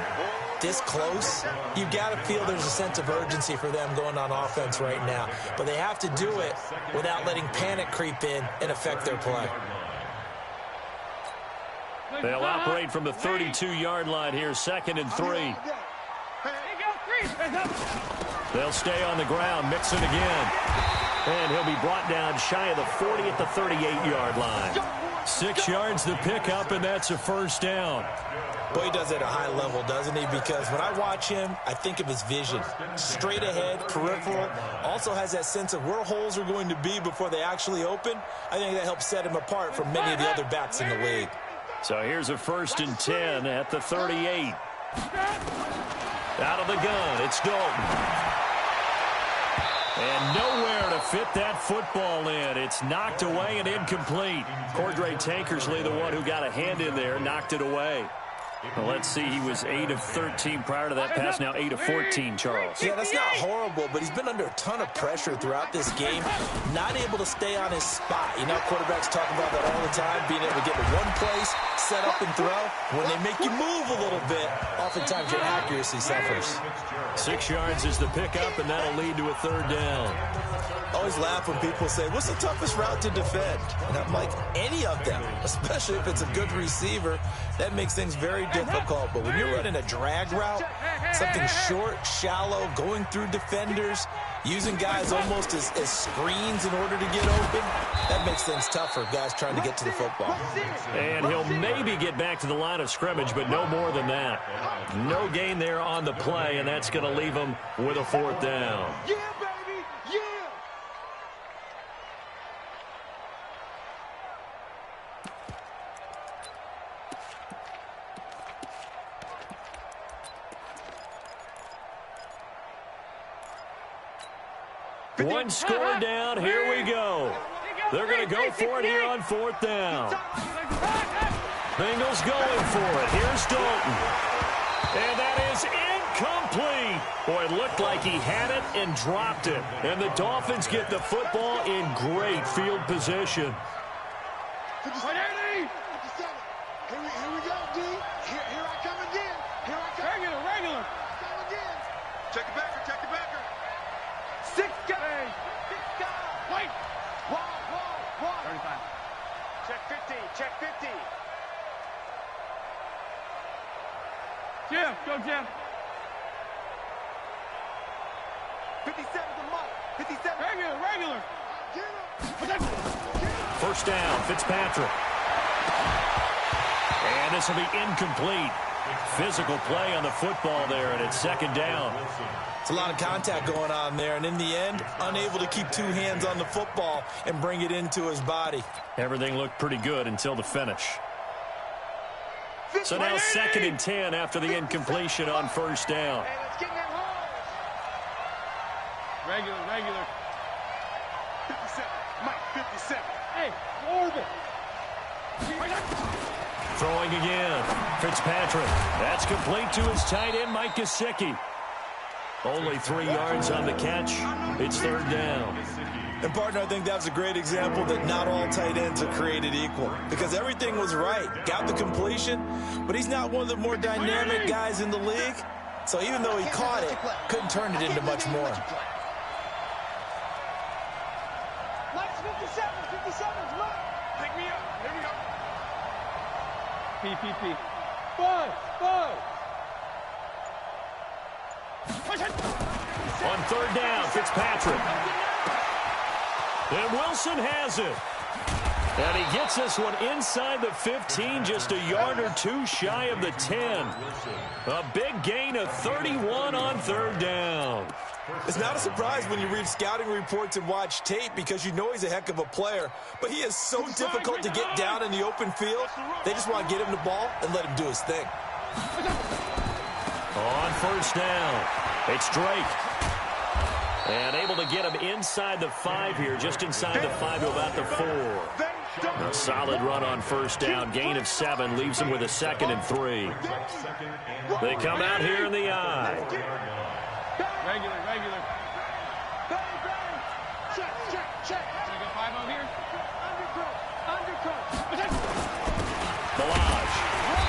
this close, you've got to feel there's a sense of urgency for them going on offense right now. But they have to do it without letting panic creep in and affect their play. They'll operate from the 32-yard line here, 2nd and 3. They'll stay on the ground, Mixon again. And he'll be brought down shy of the 40 at the 38-yard line. 6 yards the pickup, and that's a first down. Boy, he does it at a high level, doesn't he? Because when I watch him, I think of his vision. Straight ahead, peripheral. Also has that sense of where holes are going to be before they actually open. I think that helps set him apart from many of the other backs in the league. So here's a 1st and 10 at the 38. Out of the gun, it's Dalton. And nowhere to fit that football in. It's knocked away and incomplete. Cordray Tankersley, the one who got a hand in there, knocked it away. Well, let's see, he was 8 of 13 prior to that pass, now 8 of 14, Charles. Yeah, that's not horrible, but he's been under a ton of pressure throughout this game, not able to stay on his spot. You know, quarterbacks talk about that all the time, being able to get to one place, set up and throw. When they make you move a little bit, oftentimes your accuracy suffers. 6 yards is the pickup, and that'll lead to a 3rd down. I always laugh when people say, what's the toughest route to defend? And I'm like, any of them, especially if it's a good receiver. That makes things very difficult. But when you're running a drag route, something short, shallow, going through defenders, using guys almost as screens in order to get open, that makes things tough for guys trying to get to the football. And he'll maybe get back to the line of scrimmage, but no more than that. No gain there on the play, and that's going to leave him with a 4th down. Yeah, baby, yeah! One score down, here we go. They're going to go for it here on 4th down. Bengals going for it. Here's Dalton. And that is incomplete. Boy, it looked like he had it and dropped it. And the Dolphins get the football in great field position. 57. Here we go, D. Here I come again. Here I come. Regular. Come again. Check it backer. 6 guys. Wait. Whoa. 35. Check 50. Jim, go Jim. 57 to Mike. 57. Regular. Get him. 1st down, Fitzpatrick. And this will be incomplete. Physical play on the football there, and it's 2nd down. It's a lot of contact going on there, and in the end, unable to keep 2 hands on the football and bring it into his body. Everything looked pretty good until the finish. So now 2nd and 10 after the incompletion on 1st down. Hey, let's get in that hole. Regular. 57. Mike, 57. Hey, orbit. Throwing again. Fitzpatrick. That's complete to his tight end, Mike Gesicki. Only 3 yards on the catch. It's 3rd down. And, partner, I think that was a great example that not all tight ends are created equal. Because everything was right. Got the completion, but he's not one of the more dynamic guys in the league. So even though he caught it, couldn't turn it into much more. Mike's 57. 57's Mike. Pick me up. Here we go. PPP. 5. On 3rd down, Fitzpatrick. And Wilson has it. And he gets this one inside the 15, just a yard or 2 shy of the 10. A big gain of 31 on 3rd down. It's not a surprise when you read scouting reports and watch tape because you know he's a heck of a player. But he is so difficult to get down in the open field. They just want to get him the ball and let him do his thing. On 1st down, it's Drake. And able to get him inside the 5 here, just inside the 5 to about the 4. A solid run on 1st down, gain of 7, leaves him with a 2nd and 3. They come out here in the I. Regular. Check. Can I go 5 over here? Undercut. Balaj.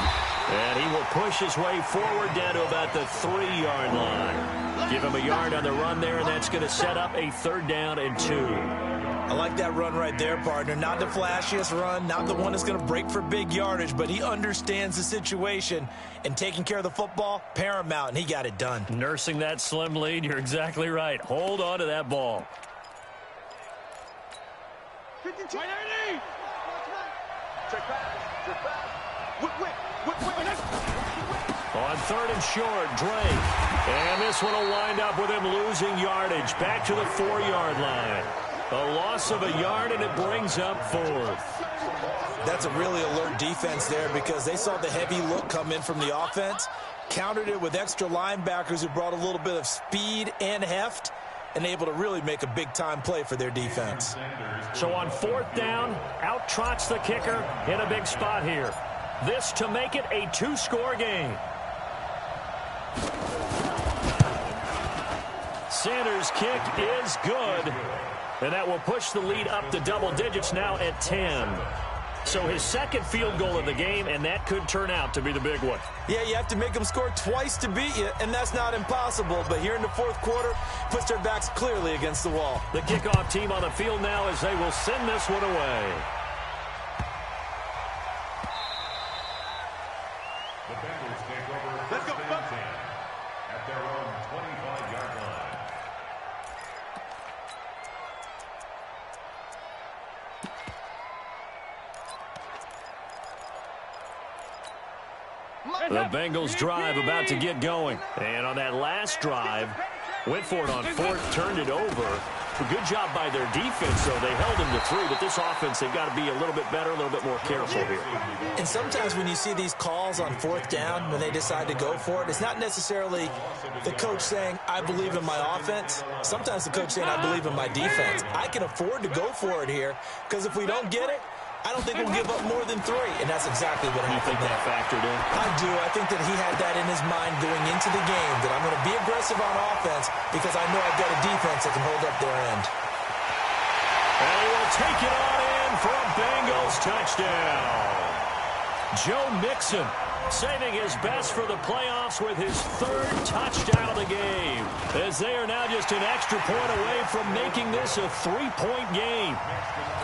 And he will push his way forward down to about the 3-yard line. Give him a yard on the run there, and that's going to set up a 3rd down and 2. I like that run right there, partner. Not the flashiest run, not the one that's going to break for big yardage, but he understands the situation, and taking care of the football, paramount, and he got it done. Nursing that slim lead, you're exactly right. Hold on to that ball. On 3rd and short, Drake. And this one will wind up with him losing yardage. Back to the 4-yard line. A loss of a yard, and it brings up 4th. That's a really alert defense there because they saw the heavy look come in from the offense, countered it with extra linebackers who brought a little bit of speed and heft, and able to really make a big-time play for their defense. So on 4th down, out trots the kicker in a big spot here. This to make it a 2-score game. Sanders' kick is good, and that will push the lead up to double digits now at 10. So his 2nd field goal of the game, and that could turn out to be the big one. Yeah, you have to make them score twice to beat you, and that's not impossible. But here in the 4th quarter, puts their backs clearly against the wall. The kickoff team on the field now as they will send this one away. The Bengals take over 1st and 10 at their own 25-yard line. The Bengals drive about to get going. And on that last drive, went for it on 4th, turned it over. A good job by their defense, though. They held him to 3, but this offense, they've got to be a little bit better, a little bit more careful here. And sometimes when you see these calls on 4th down, when they decide to go for it, it's not necessarily the coach saying, I believe in my offense. Sometimes the coach saying, I believe in my defense. I can afford to go for it here, because if we don't get it, I don't think we'll give up more than 3, and that's exactly what happened. You think that factored in? I do. I think that he had that in his mind going into the game, that I'm going to be aggressive on offense because I know I've got a defense that can hold up their end. And he will take it on in for a Bengals touchdown. Joe Mixon saving his best for the playoffs with his 3rd touchdown of the game, as they are now just an extra point away from making this a 3-point game.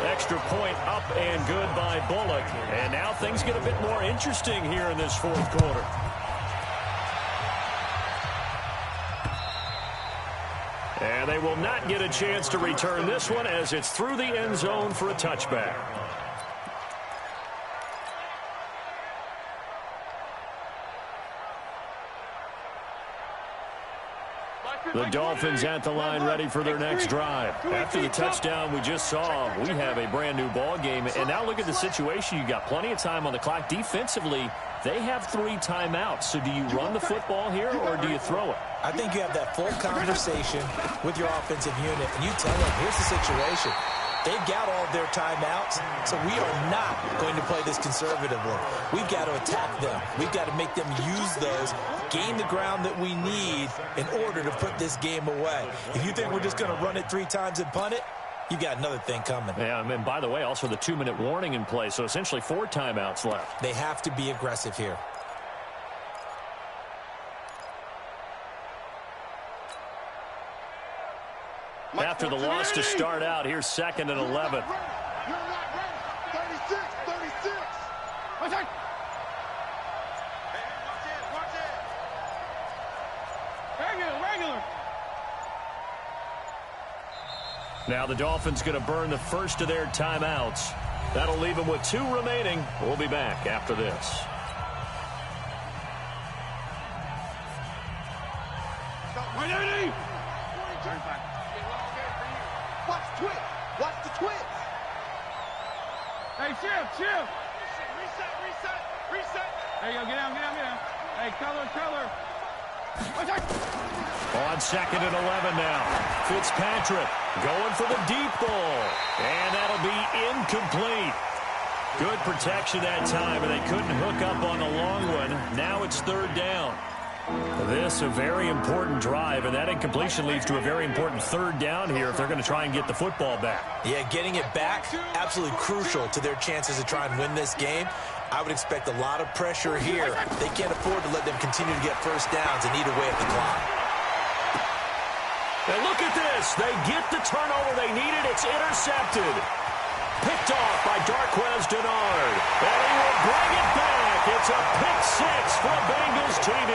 Extra point up and good by Bullock. And now things get a bit more interesting here in this 4th quarter. And they will not get a chance to return this one as it's through the end zone for a touchback. The Dolphins at the line ready for their next drive. After the touchdown we just saw, we have a brand new ball game. And now look at the situation. You got plenty of time on the clock. Defensively, they have 3 timeouts. So do you run the football here or do you throw it? I think you have that full conversation with your offensive unit, and you tell them, here's the situation. They've got all of their timeouts, so we are not going to play this conservatively. We've got to attack them. We've got to make them use those, gain the ground that we need in order to put this game away. If you think we're just going to run it 3 times and punt it, you've got another thing coming. Yeah, and by the way, also the 2-minute warning in play, so essentially 4 timeouts left. They have to be aggressive here. After the loss to start out, here's 2nd and 11. You're not ready. 36, 36. Watch it. Watch it. Regular. Now the Dolphins going to burn the first of their timeouts. That'll leave them with 2 remaining. We'll be back after this. Watch the twitch. Hey, chill. Reset. There you go. Get down. Hey, color. On 2nd and 11 now. Fitzpatrick going for the deep ball. And that'll be incomplete. Good protection that time, and they couldn't hook up on the long one. Now it's 3rd down. This a very important drive, and that incompletion leads to a very important 3rd down here if they're going to try and get the football back. Yeah, getting it back, absolutely crucial to their chances to try and win this game. I would expect a lot of pressure here. They can't afford to let them continue to get first downs and eat away at the clock. And look at this. They get the turnover they needed. It's intercepted. Picked off by Darquez Denard. And he will bring it back. It's a pick six for Bengals TV.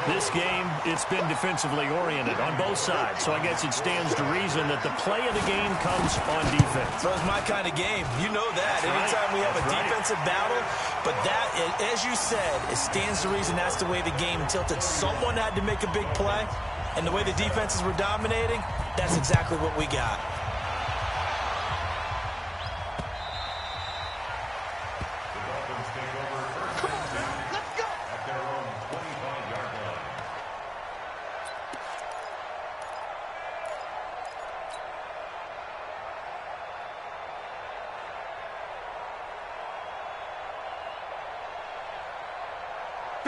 This game, it's been defensively oriented on both sides, so I guess it stands to reason that the play of the game comes on defense. So it's my kind of game. You know that. Anytime we have a defensive battle, but that, as you said, it stands to reason that's the way the game tilted. Someone had to make a big play, and the way the defenses were dominating, that's exactly what we got.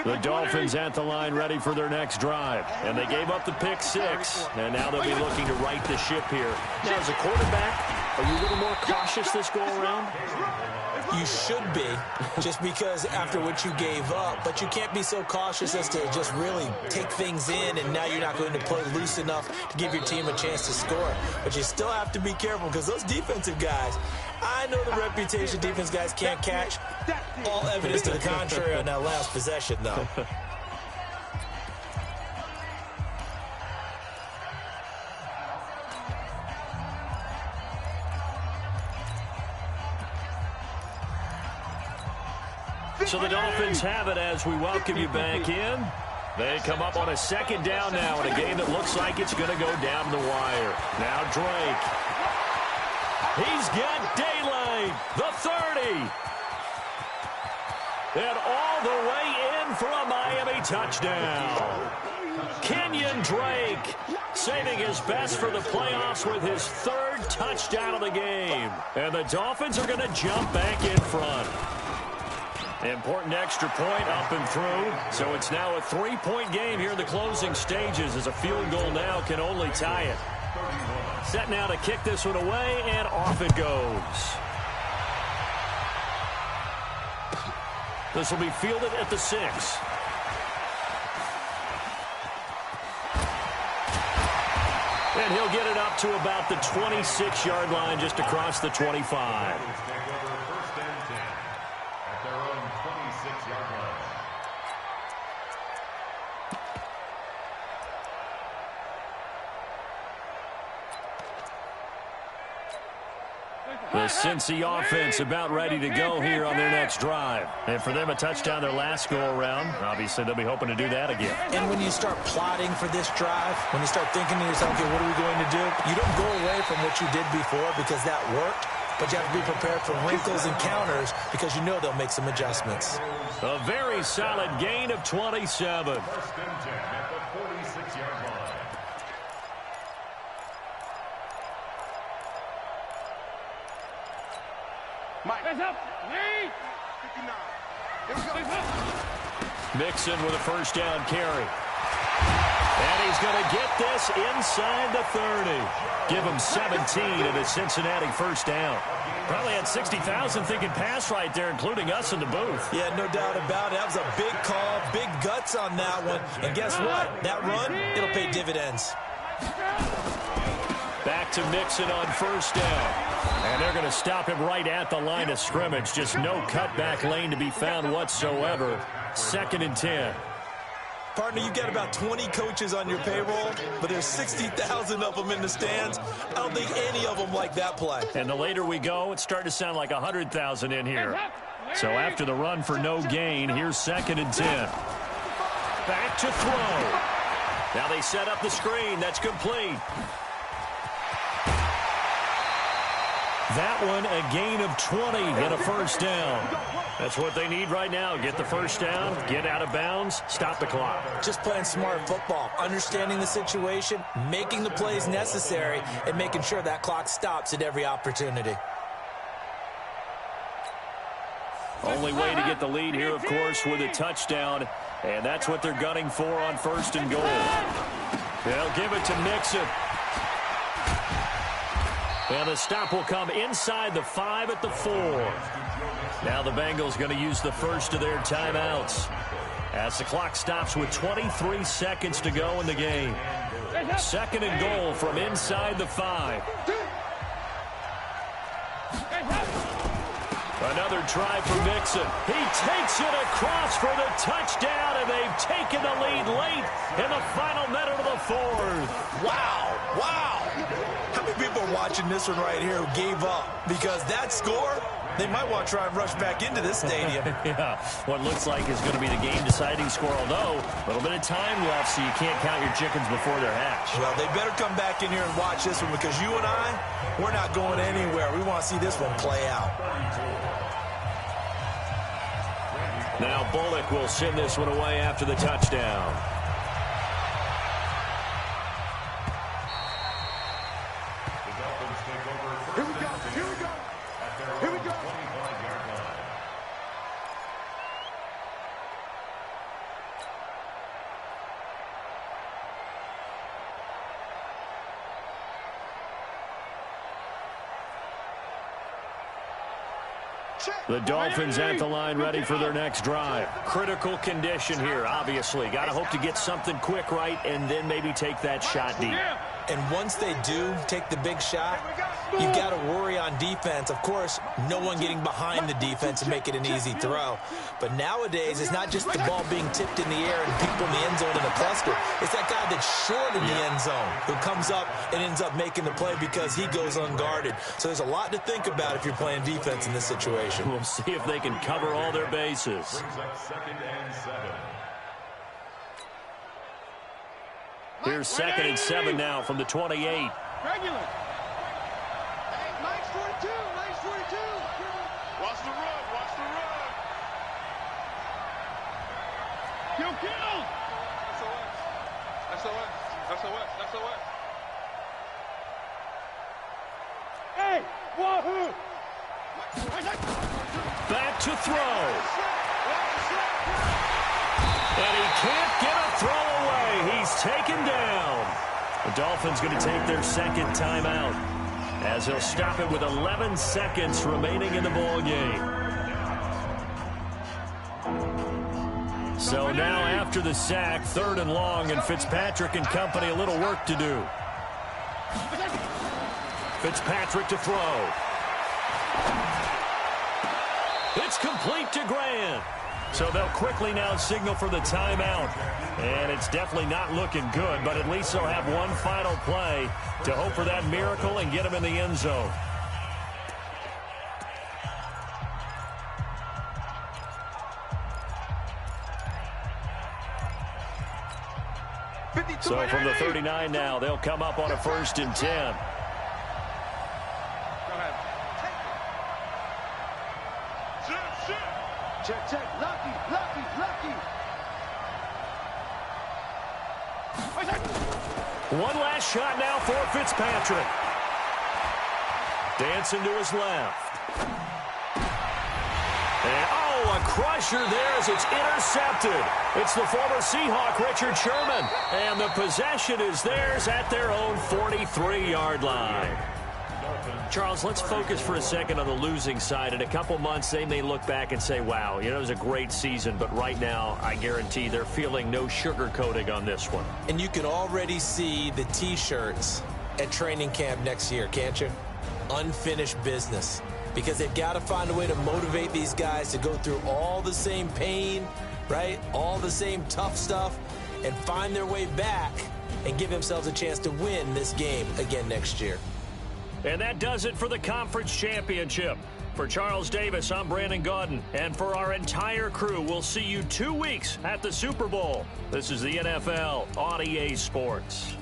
The Dolphins at the line ready for their next drive. And they gave up the pick six. And now they'll be looking to right the ship here. Now, as a quarterback, are you a little more cautious this go-around? You should be, just because after what you gave up. But you can't be so cautious as to just really take things in, and now you're not going to play loose enough to give your team a chance to score. But you still have to be careful, because those defensive guys, I know the reputation defense guys can't catch. All evidence to the contrary on that last possession, though. So the Dolphins have it as we welcome you back in. They come up on a second down now in a game that looks like it's going to go down the wire. Now Drake. He's got daylight. The 30. And all the way in for a Miami touchdown. Kenyon Drake saving his best for the playoffs with his third touchdown of the game. And the Dolphins are going to jump back in front. Important extra point up and through. So it's now a 3-point game here in the closing stages, as a field goal now can only tie it. Set now to kick this one away, and off it goes. This will be fielded at the 6. And he'll get it up to about the 26-yard line, just across the 25. The Cincy offense about ready to go here on their next drive. And for them, a touchdown their last go-around. Obviously, they'll be hoping to do that again. And when you start plotting for this drive, when you start thinking to yourself, okay, what are we going to do? You don't go away from what you did before because that worked, but you have to be prepared for wrinkles and counters because you know they'll make some adjustments. A very solid gain of 27. First and 10 at the 46-yard line. Mixon with a first down carry. And he's going to get this inside the 30. Give him 17 and a Cincinnati first down. Probably had 60,000 thinking pass right there, including us in the booth. Yeah, no doubt about it. That was a big call, big guts on that one. And guess what? That run, it'll pay dividends. Back to Mixon on first down. And they're going to stop him right at the line of scrimmage. Just no cutback lane to be found whatsoever. 2nd and 10. Partner, you got about 20 coaches on your payroll, but there's 60,000 of them in the stands. I don't think any of them like that play. And the later we go, it's starting to sound like 100,000 in here. So after the run for no gain, here's 2nd and 10. Back to throw. Now they set up the screen. That's complete. That one, a gain of 20 and a first down. That's what they need right now. Get the first down, get out of bounds, stop the clock. Just playing smart football, understanding the situation, making the plays necessary, and making sure that clock stops at every opportunity. Only way to get the lead here, of course, with a touchdown, and that's what they're gunning for on 1st and goal. They'll give it to Mixon. And the stop will come inside the 5 at the 4. Now the Bengals going to use the first of their timeouts as the clock stops with 23 seconds to go in the game. Second and goal from inside the 5. Another try for Mixon. He takes it across for the touchdown, and they've taken the lead late in the final minute of the 4th. Wow, wow. How many people are watching this one right here who gave up? Because that score, they might want to try and rush back into this stadium. Yeah, what looks like is going to be the game-deciding score, although a little bit of time left, so you can't count your chickens before they're hatched. Well, they better come back in here and watch this one, because you and I, we're not going anywhere. We want to see this one play out. Now Bullock will send this one away after the touchdown. Here we go. Here we go. Here we go. 25-yard line. The Dolphins at the line, ready for their next drive. Critical condition here, obviously. Got to hope to get something quick right and then maybe take that shot deep. And once they do take the big shot, you've got to worry on defense. Of course, no one getting behind the defense and make it an easy throw. But nowadays, it's not just the ball being tipped in the air and people in the end zone in a cluster. It's that guy that's short in the end zone who comes up and ends up making the play because he goes unguarded. So there's a lot to think about if you're playing defense in this situation. We'll see if they can cover all their bases. Brings up 2nd and 7. Here's 2nd and 7 now from the 28. Regular. Hey, Mike's 42. Mike's 42. Watch the run. Watch the run. Kill. SOS. Hey, wahoo. Back to throw. And he can't get a throw away. He's taken down. The Dolphins going to take their second timeout as he'll stop it with 11 seconds remaining in the ball game. So now after the sack, 3rd and long, and Fitzpatrick and company a little work to do. Fitzpatrick to throw. It's complete to Grant. So they'll quickly now signal for the timeout. And it's definitely not looking good, but at least they'll have one final play to hope for that miracle and get him in the end zone. So from the 39 now, they'll come up on a 1st and 10. Check. Lucky. One last shot now for Fitzpatrick. Dancing to his left. And, a crusher there as it's intercepted. It's the former Seahawk, Richard Sherman. And the possession is theirs at their own 43-yard line. Charles, let's focus for a second on the losing side. In a couple months, they may look back and say, wow, it was a great season. But right now, I guarantee they're feeling no sugarcoating on this one. And you can already see the T-shirts at training camp next year, can't you? Unfinished business. Because they've got to find a way to motivate these guys to go through all the same pain, right? All the same tough stuff, and find their way back and give themselves a chance to win this game again next year. And that does it for the conference championship. For Charles Davis, I'm Brandon Gaudin. And for our entire crew, we'll see you 2 weeks at the Super Bowl. This is the NFL on EA Sports.